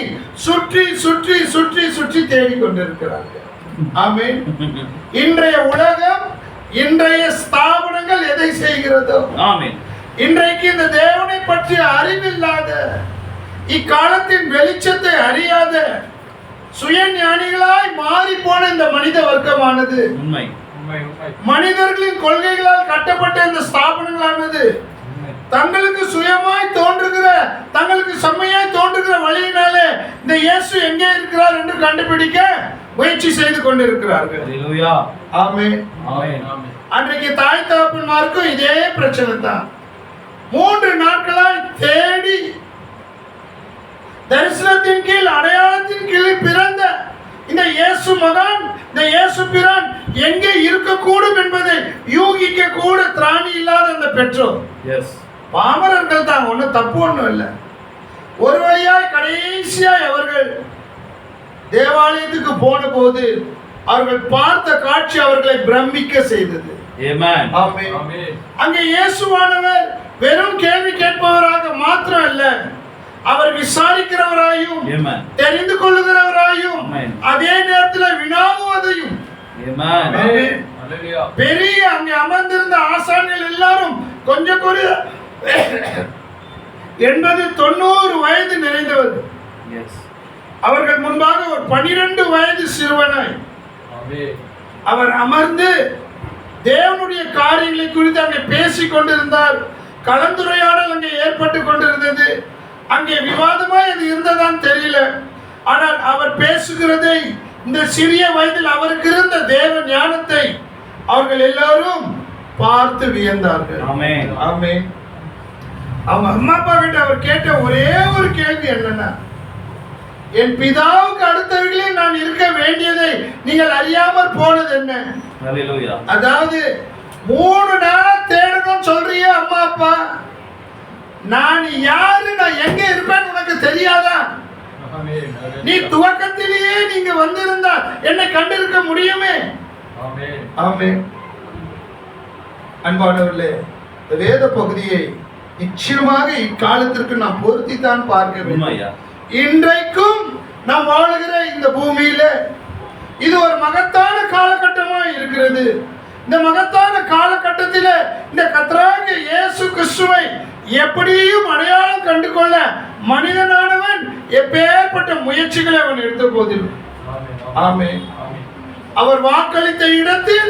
சுற்றி சுற்றி சுற்றி சுற்றி தேடிக் கொண்டிருக்கிறார்கள். ஆமென். இன்றைய உலகம், இன்றைய ஸ்தாபனங்கள் எதை செய்கிறதோ, ஆமென், இன்றைக்கு இந்த தேவனை பற்றிய அறிவில்லாத இக்காலத்தின் வெளிச்சத்தை அறியாத சுயஞானிகளாய் மாறி போன இந்த மனித வர்க்கமானது, உண்மை மனிதர்களின் கொள்கைகளால் கட்டப்பட்ட இந்த ஸ்தாபனங்களானது தங்களுக்கு சுயமாய் தோன்றுகிற, தங்களுக்கு செம்மையாய் தோன்றுகிற வழியினாலே இந்த இயேசு எங்கே இருக்கிறார் என்று கண்டுபிடிக்க முயற்சி செய்து கொண்டிருக்கிறார்கள். ஹல்லேலூயா. ஆமென். ஆமென். அன்றைக்கு தாய் தகப்பன்மாருக்கும் இதே பிரச்சனை தான். 3 நாட்களாய் தேடி தரிசனத்தின் கீழ், அடையாளத்தின் கீழ் பிறந்த இந்த இயேசு மகன், இந்த இயேசு பிரான் எங்கே இருக்கக்கூடும் என்பதை யூகிக்க கூட திராணி இல்லாத அந்த பெற்றோர் பாமரர்கள் தான். ஒன்றும் தப்பு ஒன்றும் இல்லை. ஒரு வழியாய் கடைசியாய் அவர்கள் தேவாலயத்துக்கு போன போது அவர்கள் பார்த்த காட்சி அவர்களை பிரமிக்க செய்தது. அங்கே இயேசுவானவர் வெறும் கேள்வி கேட்பவராக மாத்திரம் அல்ல, அவர் விசாரிக்கிறவராயும் தெரிந்து கொள்ளுகிறவராயும் அதே நேரத்தில் வினாவுவதையும். பெரிய அங்கே அமர்ந்திருந்த ஆசான்கள் எல்லாரும் கொஞ்சம் கூட 80-90 வயது நிறைந்தவர்கள். அவர்கள் முன்பாக ஒரு 12 வயது சிறுவனாய் அவர் அமர்ந்து தேவனுடைய காரியங்களை குறித்து அங்கே பேசிக் கொண்டிருந்தார். கலந்துரையாடல் அங்கே ஏற்பட்டு கொண்டிருந்தது. அங்கே விவாதமாய் அது இருந்ததான் தெரியல. ஆனால் அவர் பேசுகிறதை, இந்த சிறிய வயதில் அவருக்கு இருந்த தேவ ஞானத்தை அவர்கள் எல்லாரும் பார்த்து வியந்தார்கள். ஆமென். ஆமென். அவங்க அம்மா அப்பா கிட்ட அவர் கேட்ட ஒரே ஒரு கேள்வி என்னன்னா, என் பிதாவுக்கு அடுத்தவர்களே நான் இருக்க வேண்டியதை நீங்கள் அறியாமற் போனது என்ன? அதாவது 3 நாளா தேடணும் சொல்றிய அம்மா அப்பா, நான் யாரு, நான் எங்க இருப்பேன்னு உனக்கு தெரியாதா? நீ துவக்கத்திலேயே நீங்க வந்திருந்தா என்னை கண்டிருக்க முடியுமே. ஆமென். அன்பானவர்களே, இந்த வேத பகுதியை நிச்சயமாக இக்காலத்திற்கு நாம் பொருத்தித்தான் பார்க்க வேண்டும். இன்றைக்கும் நாம் வாழுகிற இந்த பூமியில இது ஒரு மகத்தான காலகட்டமா இருக்கிறது. இந்த மகத்தான காலகட்டத்தில் இந்த கர்த்தராகிய இயேசு கிறிஸ்துவை எப்படியும் அடையாளம் கண்டு கொள்ள மனிதனானவன் எப்பேற்பட்ட முயற்சிகளை அவன் எடுத்த போதிலும், ஆமென், அவர் வாக்களித்த இடத்தில்,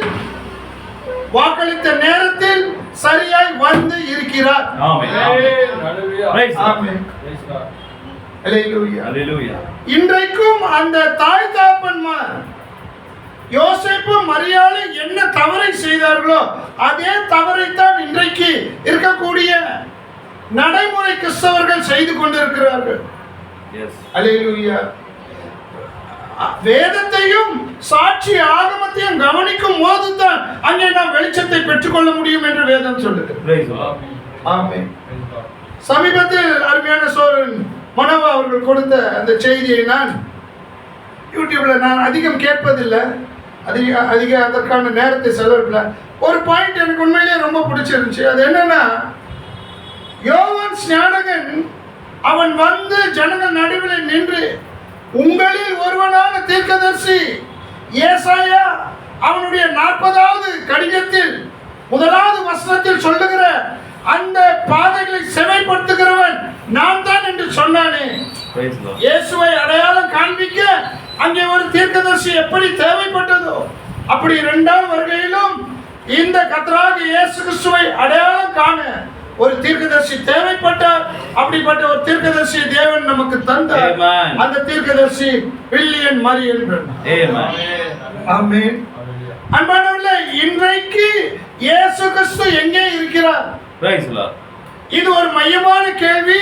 வாக்களித்த நேரத்தில் சரியாய் வந்து இருக்கிறார். இன்றைக்கும் அந்த தாய் தகப்பன்மார் யோசேப்பு மரியாதை என்ன தவறை செய்தார்களோ அதே தவறைத்தான் இன்றைக்கு இருக்கக்கூடிய நடைமுறை கிறிஸ்தவர்கள் செய்து கொண்டிருக்கிறார்கள். அல்லேலூயா. வேதத்தையும் சாட்சி ஆகமத்தையும் கவனிக்கும் போதுதான் அங்கே நாம் வெளிச்சத்தை பெற்றுக்கொள்ள முடியும் என்று வேதம் சொல்லுகிறது. ஆமென். சமீபத்தில் அருமையான சோழன் மனோவா அவர்கள் கொடுத்த அந்த செய்தியை நான் யூடியூப்ல நான் அதிகம் கேட்பதில்லை, அதிக அதற்கான நேரத்தை செலவிடல. ஒரு பாயிண்ட் எனக்கு உண்மையிலேயே ரொம்ப பிடிச்சிருந்துச்சு. அது என்னன்னா, யோவான் ஸ்நானகன் அவன் வந்து ஜனங்கள் நடுவில் நின்று உங்களில் ஒருவனான தீர்க்கதரிசி ஏசாயா அவனுடைய 40வது கடிதத்தில் 1வது வசனத்தில் சொல்லுகிற அந்த பாதைகளை செவைப்படுத்துகிறவன் நான் தான் என்று சொன்னானே. இயேசுவை அடையாளம் காண்பிக்க அங்கே ஒரு தீர்க்கதரிசி எப்படி தேவைப்பட்டதோ அப்படி 2ஆம் வருகையிலும் இந்த கர்த்தராகிய இயேசு கிறிஸ்துவை அடையாளம் காண ஒரு தீர்க்கதரிசி தேவைப்பட்டார். அப்படிப்பட்ட ஒரு தீர்க்கதரிசி தேவன் நமக்கு தந்தார். அந்த தீர்க்கதரிசி வில்லியம் மரியன். ஆமென். அன்பானவர்களே, இன்றைக்கு இயேசு கிறிஸ்து எங்கே இருக்கிறார்? இது ஒரு மையமான கேள்வி.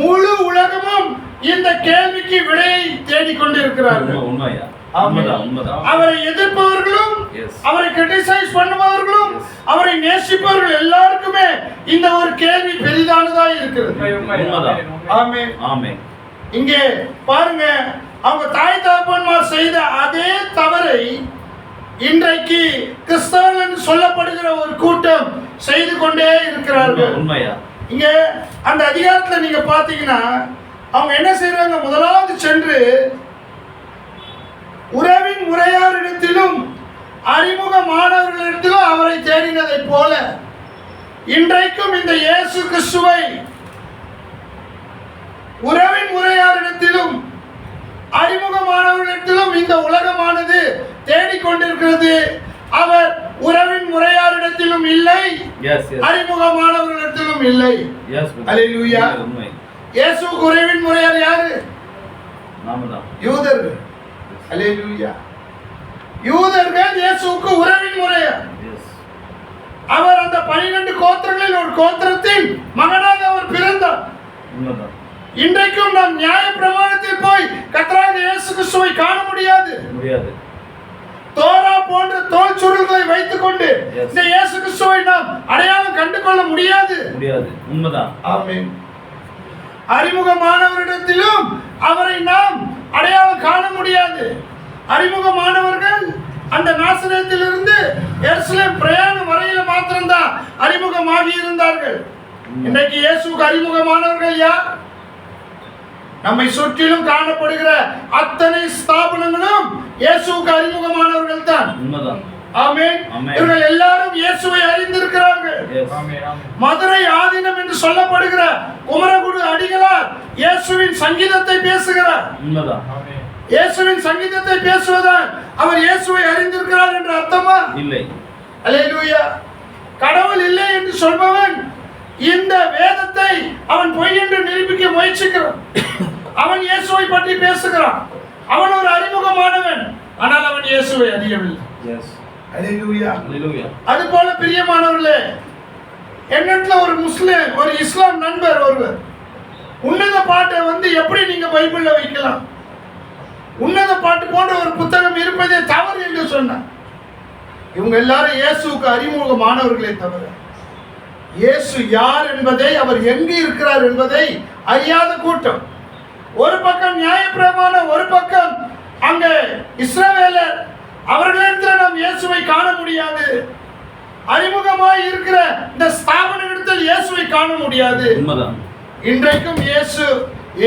முழு உலகமும் இந்த கேள்விக்கு விடையை தேடிக்கொண்டிருக்கிறார்கள். அவரை எதிர்ப்பவர்களும் அவரை கிரிட்டிசைஸ் பண்ணுபவர்களும் அவரை நேசிப்பவர்கள் எல்லாருக்குமே இந்த ஒரு கேள்வி பெரிதானதா இருக்கிறது. ஆமென். ஆமென். இங்கே பாருங்க, அவங்க தாய் தகப்பன்மார் செய்த அதே தவறை இன்றைக்கு கிறிஸ்தவர்கள் என்று சொல்லப்படுகிற ஒரு கூட்டம் செய்து கொண்டே இருக்கிறார்கள். இங்க அந்த அதிகாரத்துல நீங்க பாத்தீங்கன்னா அவங்க என்ன செய்யறாங்க? முதலாவது சென்று உறவின் முறையாரிடத்திலும் அறிமுகமானவர்களிடத்திலும் அவரை தேடினதை போல இன்றைக்கும் இந்த இயேசு கிறிஸ்துவை உறவின் முறையாரிடத்திலும் அறிமுகமானவரிடத்திலும் இந்த உலகமானது தேடிக்கொண்டிருக்கிறது. அவர் உறவின் முறையாரிடத்திலும் இல்லை, அறிமுகமானவர்களிடத்திலும் இல்லை. அல்லேலூயா. இயேசுவுக்கு உறவின் முறையார் யாரு? யூதர்கள். அல்லேலூயா. யூதர்கள் இயேசுவுக்கு உறவின் முறையார். அவர் அந்த 12 கோத்திரங்களில் ஒரு கோத்திரத்தின் மகனாக அவர் பிறந்தார். இன்றைக்கும் நாம் நியாய பிரமாணத்தில் போய் கர்த்தராகிய இயேசு கிறிஸ்துவை காண முடியாது. தோரா போன்ற தோல் சுருள்களை வைத்துக் கொண்டு இந்த இயேசு கிறிஸ்துவை நாம் அடையாளம் கண்டு கொள்ள முடியாது. உண்மைதான். ஆமென். அறிமுகமானவரிடத்திலும் அவரை நாம் அடையாளம் காண முடியாது. அறிமுகமானவர்கள் அந்த நாசரேத்திலிருந்து எருசலேம் பிரயாணம் வரையில மாத்திரம்தான் அறிமுகமாகி இருந்தார்கள். இன்றைக்கு இயேசுவுக்கு அறிமுகமானவர்கள் யார்? நம்மை சுற்றிலும் காணப்படுகிற அத்தனை ஸ்தாபனங்களும் இயேசுவுக்கு அறிமுகமானவர்கள் தான். ஆமென். இவர்கள் எல்லாரும் இயேசுவை அறிந்திருக்கிறார்கள். மதுரை ஆதீனம் என்று சொல்லப்படுகிற குமரகுரு அடிகளார் இயேசுவின் சங்கீதத்தை பேசுகிறார். இயேசுவின் சங்கீதத்தை பேசுவதால் அவர் இயேசுவை அறிந்திருக்கிறார் என்ற அர்த்தமா? இல்லை. அல்லேலூயா. கடவுள் இல்லை என்று சொல்பவன் இந்த வேதத்தை அவன் பொய் என்று நிரூபிக்க முயற்சிக்கிறான். அவன் இயேசுவை பற்றி பேசுகிறான். அவன் ஒரு அறிமுகமானவன், ஆனால் அவன் இயேசுவை அறியவில்லை. அல்லேலூயா. அது போல பிரியமானவர்களே, என்னட்ல ஒரு முஸ்லிம் ஒரு இஸ்லாம் நண்பர் ஒருவர் உன்னத பாட்டை எப்படி நீங்க பைபிள்ல வைக்கலாம், உன்னத பாட்டு போன்ற ஒரு புத்தகம் இருப்பதே தவறு என்று சொன்னார். இவங்க எல்லாரும் இயேசுவுக்கு அறிமுகமானவர்களே தவிர இயேசு யார் என்பதை, அவர் எங்கு இருக்கிறார் என்பதை அறியாத கூட்டம். ஒரு பக்கம் நியாயப்பிரமாணம், ஒரு பக்கம் அங்கே இஸ்ரவேலர். அவர்களிடத்தில் நாம் இயேசுவை காண முடியாது. அறிமுகமாய் இருக்கிற இந்த ஸ்தாபனத்தில் இயேசுவை காண முடியாது. இன்றைக்கும் இயேசு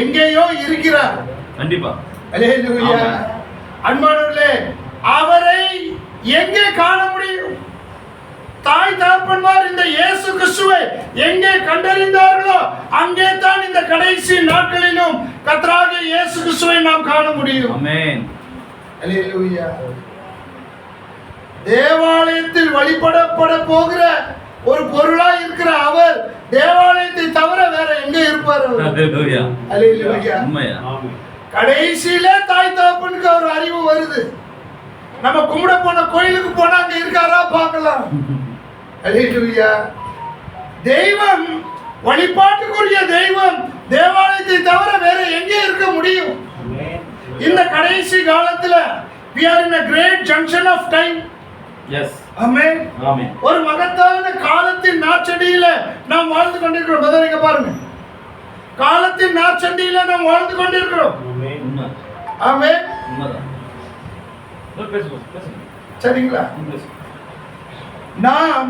எங்கேயோ இருக்கிறார். கண்டிப்பா. அல்லேலூயா. அன்பானவர்களே, அவரை எங்கே காண முடியும்? தாய் தகப்பன்மார் இந்த இயேசு கிறிஸ்துவை எங்கே கண்டறிந்தார்களோ அங்கே தான் இந்த கடைசி நாட்களிலும் கர்த்தராகிய இயேசு கிறிஸ்துவை நாம் காண முடியும். ஆமென். அல்லேலூயா. தேவாலயத்தில் வழிபடப்பட போகிற ஒரு பொருளாய் இருக்கிற அவர் தேவாலயத்தை தவிர வேற எங்க இருப்பார்? அல்லேலூயா. அல்லேலூயா. கடைசியில தாய் தகப்பனுக்கு ஒரு அறிவு வருது. நம்ம கும்பிட போன கோயிலுக்கு போனா அங்க இருக்காரா பார்க்கலாம். அல்லேலூயா. தெய்வம், வழிபாட்டுக்குரிய தெய்வம் தேவாலயத்தை தவிர வேற எங்கே இருக்க முடியும்? இந்த கடைசி காலத்துல we are in a great junction of time. Yes. ஆமென். ஆமென். ஒரு மகத்தான காலத்தின் நாட்சடியில நாம் வாழ்ந்து கொண்டிருக்கிறோம். பதறிங்க பாருங்க. காலத்தின் நாட்சடியில நாம் வாழ்ந்து கொண்டிருக்கிறோம். ஆமென். ஆமென். உண்மைதான். சரிங்களா? நாம்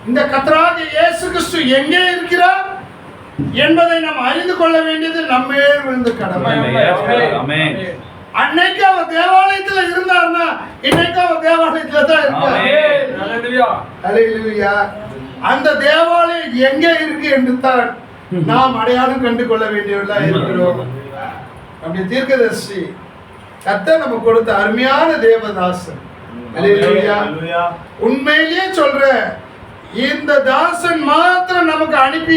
இந்த கர்த்தராகிய இயேசு கிறிஸ்து எங்கே இருக்கிறார் என்பதை நாம் அறிந்து கொள்ள வேண்டியது நம்மே விழுந்த கடமை. ஆமென். அன்னைக்கு அவர் தேவாலயத்துல இருந்தார்னா இன்னைக்கு அவர் தேவாலயத்துல தான் இருக்கார். ஆமென். அல்லேலூயா. அல்லேலூயா. அந்த தேவாலயம் எங்கே இருக்கு என்று தான் நாம் அடையாளம் கண்டு கொள்ள வேண்டியவர்களா இருக்கிறோம். நம்முடைய தீர்க்கதரிசி கர்த்தர் நமக்கு கொடுத்த அருமையான தேவதாசன். அல்லேலூயா. உண்மையிலேயே சொல்ற, இந்த தாசன் மாத்திரம் நமக்கு அனுப்பி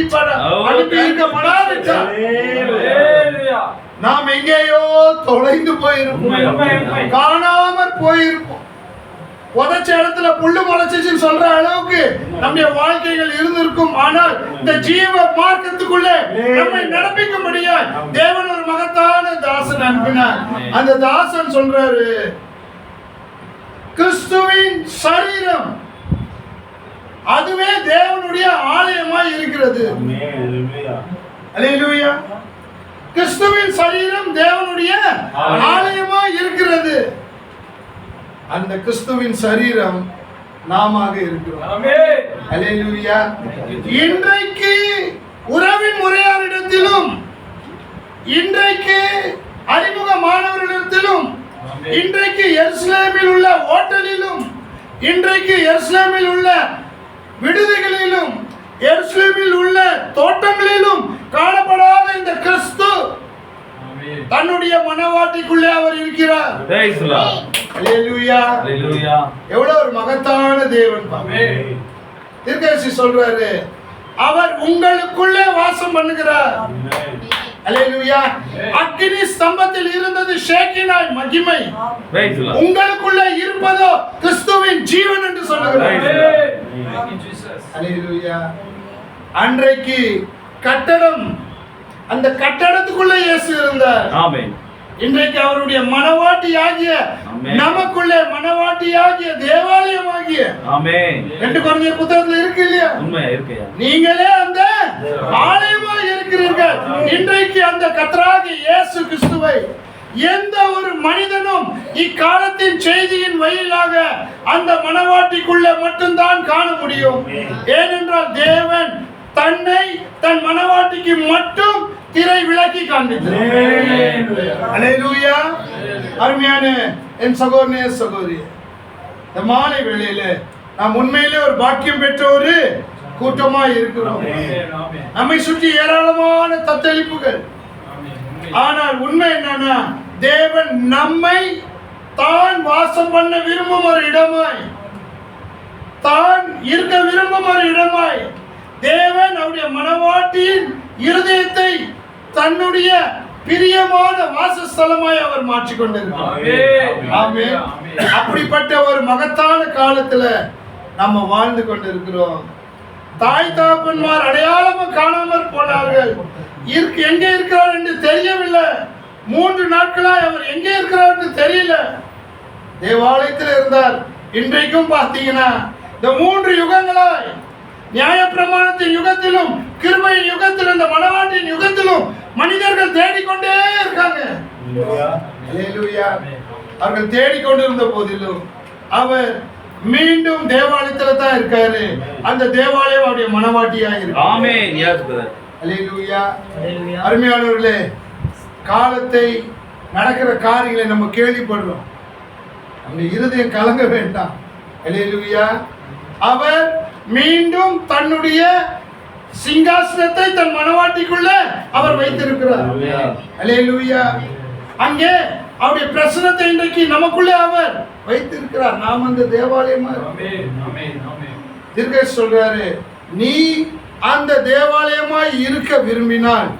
இருக்கப்படாவிட்டால் நாம் எங்கேயோ தொலைந்து போயிருப்போம், காணாமற் போயிருப்போம். உதச்ச இடத்துல புல்லு முளைச்சின்னு சொல்ற அளவுக்கு நம்முடைய வாழ்க்கைகள் இருந்திருக்கும். ஆனால் இந்த ஜீவ மார்க்கத்துக்குள்ளே நம்மை நடப்பிக்கும்படியா தேவன் ஒரு மகத்தான தாசன் அனுப்பினார். அந்த தாசன் சொல்றாரு, கிறிஸ்துவின் சரீரம் அதுவே தேவனுடைய ஆலயமாய் இருக்கிறது. அல்லேலூயா. கிறிஸ்துவின் சரீரம் தேவனுடைய ஆலயமாய் இருக்கிறது. அந்த கிறிஸ்துவின் சரீரம் நாமாக இருக்கிறோம். அல்லேலூயா. இன்றைக்கு உறவின் முறையாரிடத்திலும், இன்றைக்கு அறிமுகமானவர்களிடத்திலும், இன்றைக்கு எருசலேமில் உள்ள ஹோட்டலிலும், இன்றைக்கு எருசலேமில் உள்ள விடுதிகளிலும், எருசலேமில் உள்ள தோட்டங்களிலும் காணப்படாத இந்த கிறிஸ்து தன்னுடைய மனவாட்டிக்குள்ளே அவர் இருக்கிறார். Praise the Lord. Hallelujah. Hallelujah. எவ்வளவு ஒரு மகத்தான தேவன். தீர்க்கதரிசி சொல்றாரு, அவர் உங்களுக்குள்ளே வாசம் பண்ணுகிறார். அல்லேலூயா. அக்கினி ஸ்தம்பத்தில் இருந்தது ஷேக்கினாய் மகிமை, Praise the Lord. உங்களுக்குள்ளே இருப்பதோ கிறிஸ்துவின் ஜீவன் என்று சொல்லுகிறார். அல்லேலூயா. அன்றைக்கு கட்டடம், அந்த கட்டடத்துக்குள்ளே இயேசு இருந்தார். ஆமென். இன்றைக்கு அவருடைய மனவாட்டியாகிய நமக்குள்ளே மனவாட்டியாகிய தேவாலயமாகிய ஆமென். 2 கொரிந்தியர் புத்தகத்துல இருக்கு இல்லையா? உண்மையா இருக்குயா? நீங்களே அந்த ஆலயமாய் இருக்கிறீர்கள். இன்றைக்கு அந்த கர்த்தராகிய இயேசு கிறிஸ்துவை எந்த ஒரு மனிதனும் இக்காலத்தின் செய்தியின் வழியாக அந்த மனவாட்டிக்குள்ளே மட்டும்தான் காண முடியும். ஏனென்றால் தேவன் தன்னை தன் மனவாட்டிக்கு மட்டும் திரை விலக்கி காண்பித்தார். அல்லேலூயா. அருமையான என் சகோதரனே சகோதரி, இந்த மாலை வேளையில நாம் உண்மையிலே ஒரு பாக்கியம் பெற்ற ஒரு கூட்டமாய் இருக்கிறோம். நம்மை சுற்றி ஏராளமான தத்தளிப்புகள். ஆனால் உண்மை என்னன்னா, தேவன் நம்மை தான் வாசம் பண்ண விரும்பும் ஒரு இடமாய், தான் இருக்க விரும்பும் ஒரு இடமாய் தேவன் அவருடைய மனவாட்டியின் இருதயத்தை தன்னுடைய பிரியமான வாசஸ்தலமாய் அவர் மாற்றிக்கொண்டிருக்கிறார். ஆமென். அப்படிப்பட்ட ஒரு மகத்தான காலத்துல நம்ம வாழ்ந்து கொண்டிருக்கிறோம். தாய் தகப்பன்மார் அடையாளமும் காணாமற் போனார்கள். எங்கே இருக்கிறார் என்று தெரியவில்லை. 3 நாட்களாய் அவர் எங்கே இருக்கிறார் என்று தெரியல. தேவாலயத்தில் இருந்தார். இன்றைக்கும் பார்த்தீங்கன்னா இந்த 3 யுகங்களாய், நியாயப்பிரமாணத்தின் யுகத்திலும் கிருபையின் யுகத்திலும் இந்த மனவாட்டின் யுகத்திலும் மனிதர்கள் தேடிக்கொண்டே இருக்காங்க. அல்லேலூயா. அவர்கள் தேடிக்கொண்டிருந்த போதிலும் அவர் மீண்டும் தேவாலயத்துல தான் இருக்காரு. அந்த தேவாலயம் அவருடைய மனவாட்டியாக இருக்கு. ஆமென். Yes brother. அல்லேலூயா. அருமையானவர்களே, காலத்தை நடக்கிற காரியங்களை நம்ம கேள்விப்படுறோம். நம்ம இருதயம் கலங்க வேண்டாம். அல்லேலூயா. அவர் மீண்டும் தன்னுடைய சிங்காசனத்தை தன் மனவாட்டிக்குள்ள அவர் வைத்திருக்கிறார். அல்லேலூயா. அங்கே அவருடைய பிரசன்னத்தை இன்றைக்கு நமக்குள்ளே அவர் வைத்திருக்கிறார். நாம் அந்த தேவாலயமா தீர்க்கதரிசி சொல்றாரு, நீ அந்த தேவாலயமாய் இருக்க விரும்பினால்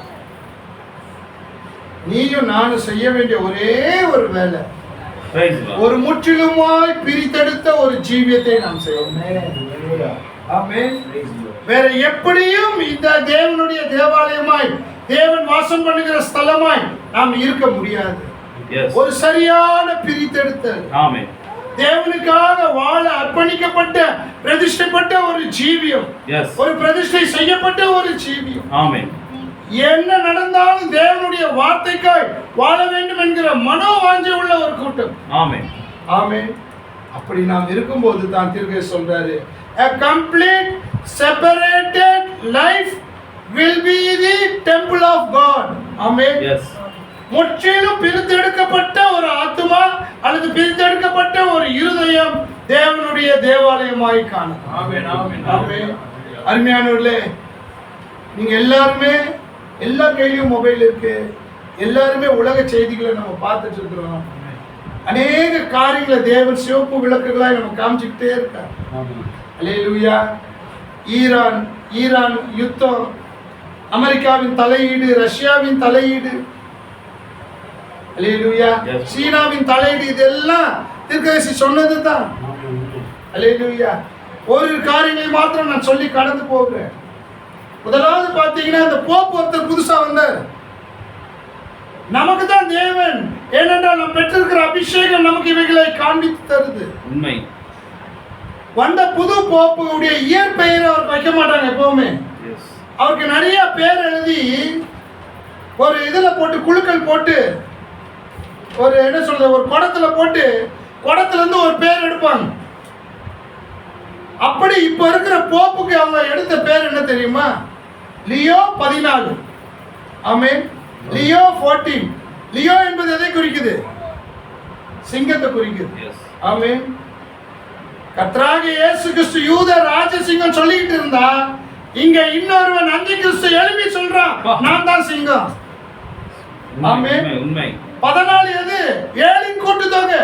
நீயும் நானும் செய்ய வேண்டிய ஒரே ஒரு வேலை, ஒரு முற்றிலுமாய் பிரித்தெடுத்த ஒரு ஜீவியத்தை நாம் செய்யணும். ஆமென். வேற எப்படியும் இந்த தேவனுடைய தேவாலயமாய், தேவன் வாசம் பண்ணுகிற ஸ்தலமாய் நாம் இருக்க முடியாது. ஒரு சரியான பிரித்தெடுத்தல், ஆமென், தேவனுக்காக வாழ அர்ப்பணிக்கப்பட்ட பிரதிஷ்டைப்பட்ட ஒரு ஜீவியம், ஒரு பிரதிஷ்டை செய்யப்பட்ட ஒரு ஜீவியம். ஆமென். என்ன நடந்தாலும் தேவனுடைய வார்த்தைக்காய் வாழ வேண்டும் என்கிற மனோவாஞ்சை உள்ள ஒரு கூட்டம். ஆமென். ஆமென். அப்படி நாம் இருக்கும்போது தான் தீர்க்கதரிசி சொல்றாரு, a complete separated life will be the temple of God. Amen. Yes. முற்றிலும் பிரித்தெடுக்கப்பட்ட ஒரு ஆத்துமா அல்லது பிரித்தெடுக்கப்பட்ட ஒரு இருதயம் தேவனுடைய தேவாலயமாய் காணும். ஆமென். ஆமென். ஆமென். அருமையானவர்களே, நீங்க எல்லாருமே எல்லா கையிலும் மொபைல் இருக்கு. எல்லாருமே உலக செய்திகளை நம்ம பார்த்துட்டு இருக்கிறோம். அநேக காரியங்களை தேவன் சிவப்பு விளக்குகளாய் நம்ம காமிச்சுக்கிட்டே இருக்கார். அல்லேலூயா. ஈரான் யுத்தம், அமெரிக்காவின் தலையீடு, ரஷ்யாவின் தலையீடு, அல்லேலூயா, சீனாவின் தலையீடு, இதெல்லாம் தீர்க்கதரிசி சொன்னது தான். அல்லேலூயா. ஒரு காரியங்களை மாத்திரம் நான் சொல்லி கடந்து போகிறேன். முதலாவது பார்த்தீங்கன்னா, இந்த போப் ஒருத்தர் புதுசா வந்தார். நமக்கு தான் தேவன், ஏனென்றால் நாம் பெற்றிருக்கிற அபிஷேகம் நமக்கு இவைகளை காண்பித்து தருது. உண்மை. வந்த புது போப்புடைய இயற்பெயரை அவர் வைக்க மாட்டாங்க எப்பவுமே. அவருக்கு நிறைய பேர் எழுதி ஒரு இதுல போட்டு, குழுக்கள் போட்டு, ஒரு என்ன சொல்றது, ஒரு குடத்துல போட்டு, குடத்துல இருந்து ஒரு பேர் எடுப்பாங்க. அப்படி இப்ப இருக்கிற போப்புக்கு அவங்க எடுத்த பேர் என்ன தெரியுமா? லியோ 14. ஆமென். லியோ 14. லியோ என்பது எதை குறிக்குது? சிங்கத்தை குறிக்குது. ஆமென். கர்த்தராகிய இயேசு கிறிஸ்து யூத ராஜசிங்கம் சொல்லிட்டு இருந்தா, இங்க இன்னொருவன் அந்தி கிறிஸ்து எழுப்பி சொல்றான், நான் தான் சிங்கம். ஆமென். உண்மை 14 எது? 7 கூட்டுத்தொகை.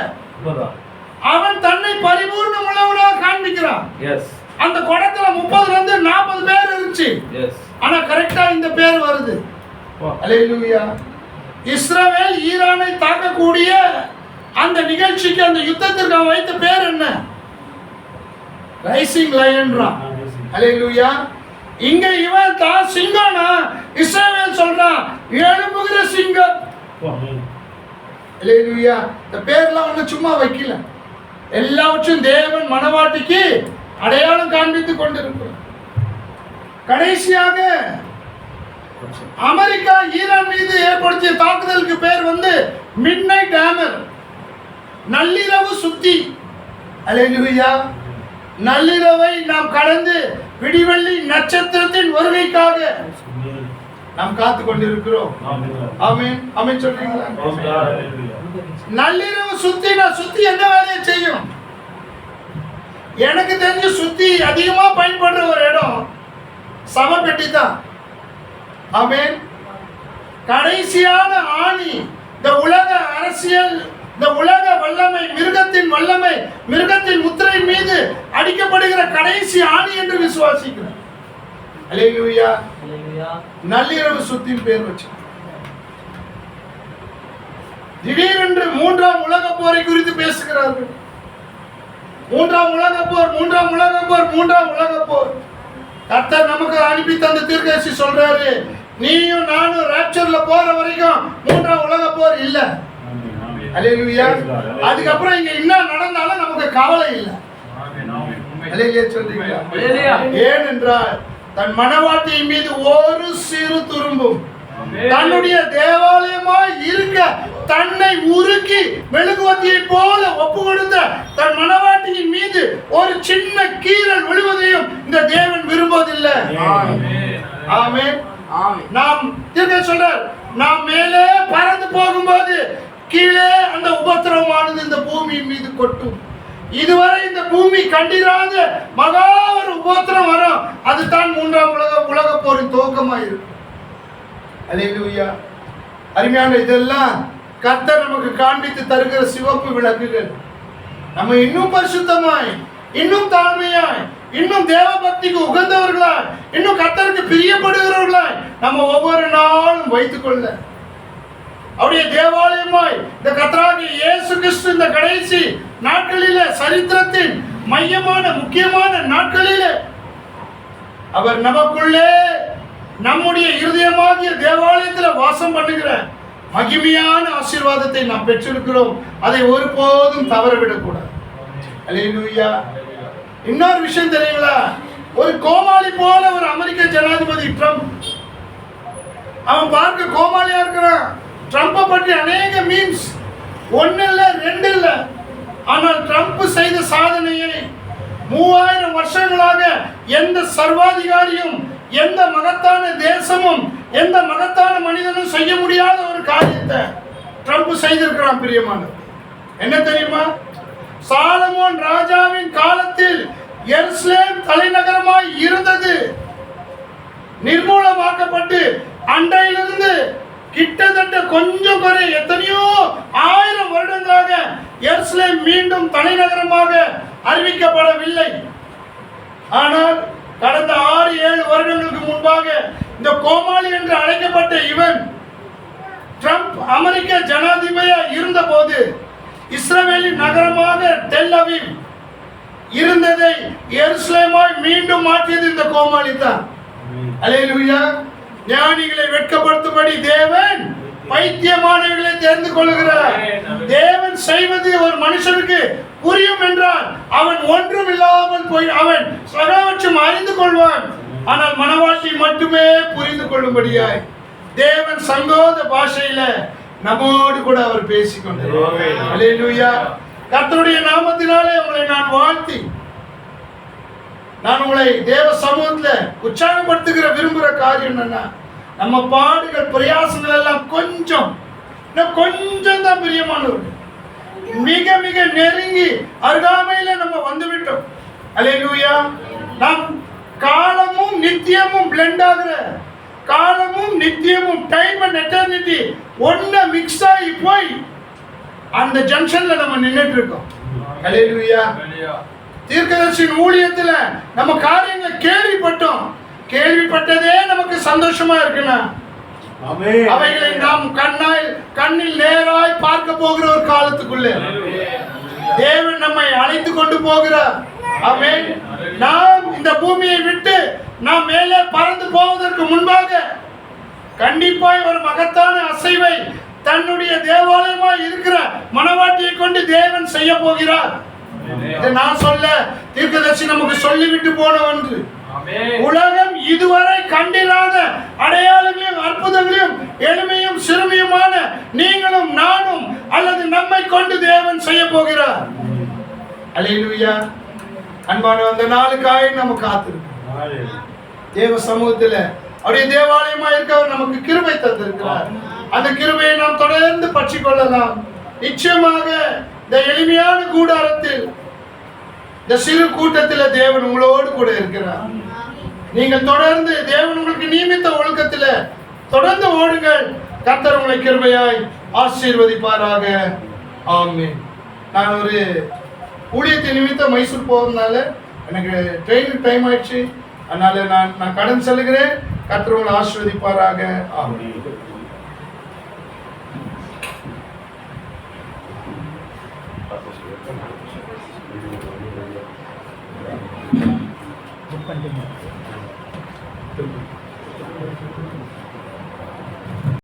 அவன் தன்னை பரிபூர்ண உள்ளவனாக காண்பிக்கிறான். எஸ் அந்த குடத்துல 30 இருந்து 40 பேர் இருந்துச்சு. எஸ் ஆனா கரெக்டா இந்த பேர் வருது. அல்லேலூயா. இஸ்ரவேல் ஈரானை தாக்கக்கூடிய அந்த நிகழ்ச்சிக்கு, அந்த யுத்தத்திற்கு அவன் வைத்த பேர் என்ன? ரைசிங் லயன்றான். அல்லேலூயா. இங்க இவன் தான் சிங்கம்னா இஸ்ரவேல் சொல்றான் எழும்புகிற சிங்கம். அல்லேலூயா. இந்த பேர்லாம் ஒண்ணு சும்மா வைக்கல, எல்லாவற்றும் தேவன் மனவாட்டிக்கு அடையாளம் காண்பித்துக் கொண்டிருக்கிறார். கடைசியாக அமெரிக்கா ஈரான் மீது ஏற்படுத்திய தாக்குதலுக்கு பேர் வந்து மிட்நைட் ஹேமர், நள்ளிரவு சுத்தி. அல்லேலூயா. நள்ளிரவை நாம் கடந்து விடிவெள்ளி நட்சத்திரத்தின் வருகைக்காக நாம் காத்து கொண்டிருக்கிறோம். ஆமென். ஆமென் சொல்றீங்களா? நள்ளிரவு சுத்தி என்ன வேலையை செய்யும்? எனக்கு தெரிஞ்சு சுத்தி அதிகமா பயன்படுற ஒரு இடம் சவப்பெட்டி தான். ஆமென். கடைசியான ஆணி இந்த உலக அரசியல், இந்த உலக வல்லமை, மிருகத்தின் வல்லமை, மிருகத்தின் முத்திரை மீது அடிக்கப்படுகிற கடைசி ஆணி என்று விசுவாசிக்கிறேன். அல்லேலூயா. நள்ளிரவு சுத்தின் பேர் வச்சு திடீரென்று 3ஆம் உலக போரை குறித்து பேசுகிறார்கள். 3ஆம் உலக போர். கர்த்தர் நமக்கு அனுப்பி தந்த தீர்க்கதரிசி சொல்றாரு, நீயும் நானும் ராப்சர்ல போற வரைக்கும் 3ஆம் உலக போர் இல்ல. அல்லேலூயா. அதுக்கப்புறம் இங்க என்ன நடந்தாலும் நமக்கு கவலை இல்லை. அல்லேலூயா சொல்றீங்களா? ஏனென்றால் தன் மனவாட்டியின் மீது ஒரு சிறு துரும்பும், தன்னுடைய தேவாலயமாய் இருக்க தன்னை உருக்கி மெழுகுவர்த்தியை போல ஒப்பு கொடுத்த தன் மனவாட்டியின் மீது ஒரு சின்ன கீறல் விழுவதையும் இந்த தேவன் விரும்புவதில்லை. ஆமென். நாம் சொல்றார், நாம் மேலே பறந்து போகும்போது கீழே அந்த உபத்திரவமானது இந்த பூமியின் மீது கொட்டும். இதுவரை இந்த பூமி கண்டிராத மகா ஒரு உபத்திரம் வரும். அதுதான் 3ஆம் உலக போரின் துவக்கமாயிருக்கும். அல்லேலூயா. அருமையான இதெல்லாம் கர்த்தர் நமக்கு காண்பித்து தருகிற சிவப்பு விளக்குகள். நம்ம இன்னும் பரிசுத்தமாய், இன்னும் தாழ்மையாய், இன்னும் தேவ பக்திக்கு உகந்தவர்களாய், இன்னும் கர்த்தருக்கு பிரியப்படுகிறவர்களாய் நம்ம ஒவ்வொரு நாளும் வைத்துக்கொள்ள அவருடைய தேவாலயமாய் இந்த கர்த்தராகிய இயேசு கிறிஸ்து இந்த கடைசி நாட்களிலே, சரித்திரத்தின் மையமான முக்கியமான நாட்களிலே அவர் நமக்குள்ளே நம்முடைய இருதயமாகிய தேவாலயத்தில் வாசம் பண்ணுகிற மகிமையான ஆசீர்வாதத்தை நாம் பெற்றிருக்கிறோம். அதை ஒருபோதும் தவறவிடக்கூடாது. அல்லேலூயா. இன்னொரு விஷயம் தெரியுங்களா? ஒரு கோமாளி போல ஒரு அமெரிக்க ஜனாதிபதி ட்ரம்ப், அவன் பார்க்க கோமாளியா இருக்கிறான். ட்ரம்பை பற்றி அநேக மீம்ஸ், 1 இல்ல 2 இல்ல. ஆனால் ட்ரம்ப் செய்த சாதனையை 3000 வருஷங்களாக எந்த சர்வாதிகாரியும், எந்த மகத்தான தேசமும், எந்த மகத்தான மனிதனும் செய்ய முடியாத ஒரு காரியத்தை ட்ரம்ப் செய்திருக்கிறான். பிரியமானது என்ன தெரியுமா? சாலமோன் ராஜாவின் காலத்தில் எருசலேம் தலைநகரமாய் இருந்தது நிர்மூலமாக்கப்பட்டு அண்டையிலிருந்து கிட்டத்தட்ட கொஞ்சம் குறை எத்தனையோ 1000 வருடங்களாக எருசலேம் மீண்டும் தலைநகரமாக அறிவிக்கப்படவில்லை. ஆனால் கடந்த 6-7 வருடங்களுக்கு முன்பாக இந்த கோமாளி என்று அழைக்கப்பட்ட இவன் ட்ரம்ப் அமெரிக்க ஜனாதிபதியாக இருந்த போது இஸ்ரவேலின் நகரமாக டெல் அவீவ் இருந்ததை எருசலேமாய் மீண்டும் மாற்றியது இந்த கோமாளி தான். அல்லேலூயா. ஞானிகளை வெட்கப்படுத்தும்படி தேவன் பைத்தியமானவர்களை தெரிந்து கொள்கிறார். தேவன் செய்வது ஒரு மனுஷனுக்கு புரியும் என்றால் அவன் ஒன்றும் இல்லாமல் போய் அவன் சகலவற்றையும் அறிந்து கொள்வான். ஆனால் மனவாட்டி மட்டுமே புரிந்து கொள்ளும்படியாய் தேவன் சங்கோத பாஷையில நம்மோடு கூட அவர் பேசிக்கொண்டார். அல்லேலூயா. கர்த்தருடைய நாமத்தினாலே உங்களை நான் வாழ்த்தி, நான் உங்களை தேவ சமூகத்தில் உற்சாகப்படுத்துகிற விரும்புகிற காரியம் என்னன்னா, நம்ம பாடுகள் பிரயாசங்கள் எல்லாம் கொஞ்சம் தான் பிரியமானவர்கள், மிக மிக நெருங்கி அருகாமையில நம்ம வந்துவிட்டோம். அல்லேலூயா. நாம் காலமும் நித்தியமும் பிளெண்ட் ஆகிற, காலமும் நித்தியமும், டைம் அண்ட் எட்டர்னிட்டி ஒண்ணு மிக்ஸ் ஆகி போய் அந்த ஜங்ஷன்ல நம்ம நின்னுட்டு இருக்கோம். ஹல்லேலூயா. தீர்க்கதரிசியின் ஊழியத்துல நம்ம காரியங்களை கேள்விப்பட்டதே நமக்கு சந்தோஷமா இருக்குன்னா, அவைகளை நாம் கண்ணில் நேராய் பார்க்க போகிற ஒரு காலத்துக்குள்ளே தேவன் நம்மை அழைத்து கொண்டு போகிறார். ஆமென். நாம் இந்த பூமியை விட்டு நாம் மேலே பறந்து போவதற்கு முன்பாக கண்டிப்பாய் ஒரு மகத்தான அசைவை தன்னுடைய தேவாலயமாய் இருக்கிற மனவாட்டியை கொண்டு தேவன் செய்ய போகிறார். இதை நான் சொல்ல, தீர்க்கதரிசி நமக்கு சொல்லிவிட்டு போன ஒன்று. உலகம் இதுவரை கண்டிராத அடையாளங்களையும் அற்புதங்களையும் எளிமையும் சிறுமியுமான நீங்களும் நானும் அல்லது நம்மை கொண்டு தேவன் செய்ய போகிறார். அல்லேலூயா. அன்பான அந்த நாளுக்காக நம்ம காத்திருக்கோம். தேவ சமூகத்துல அவருடைய தேவாலயமா இருக்கவர் நமக்கு கிருபை தந்திருக்கிறார். அந்த கிருபையை நாம் தொடர்ந்து பற்றிக் கொள்ளலாம். நிச்சயமாக இந்த எளிமையான கூடாரத்தில், இந்த சிறு கூட்டத்தில் தேவன் உங்களோடு கூட இருக்கிறார். நீங்கள் தொடர்ந்து தேவன் உங்களுக்கு நியமித்த ஒழுக்கத்தில் தொடர்ந்து ஓடுங்கள். கர்த்தர் உங்களை கிருபையாய் ஆசீர்வதிப்பாராக. ஆமென். நான் ஒரு ஊழியத்தை நிமித்தம் மைசூர் போகிறதுனால எனக்கு ட்ரெயினுக்கு டைம் ஆயிடுச்சு. அதனால நான் கடன் செல்லுகிறேன். கர்த்தர் உங்களை ஆசீர்வதிப்பாராக. ஆமென்.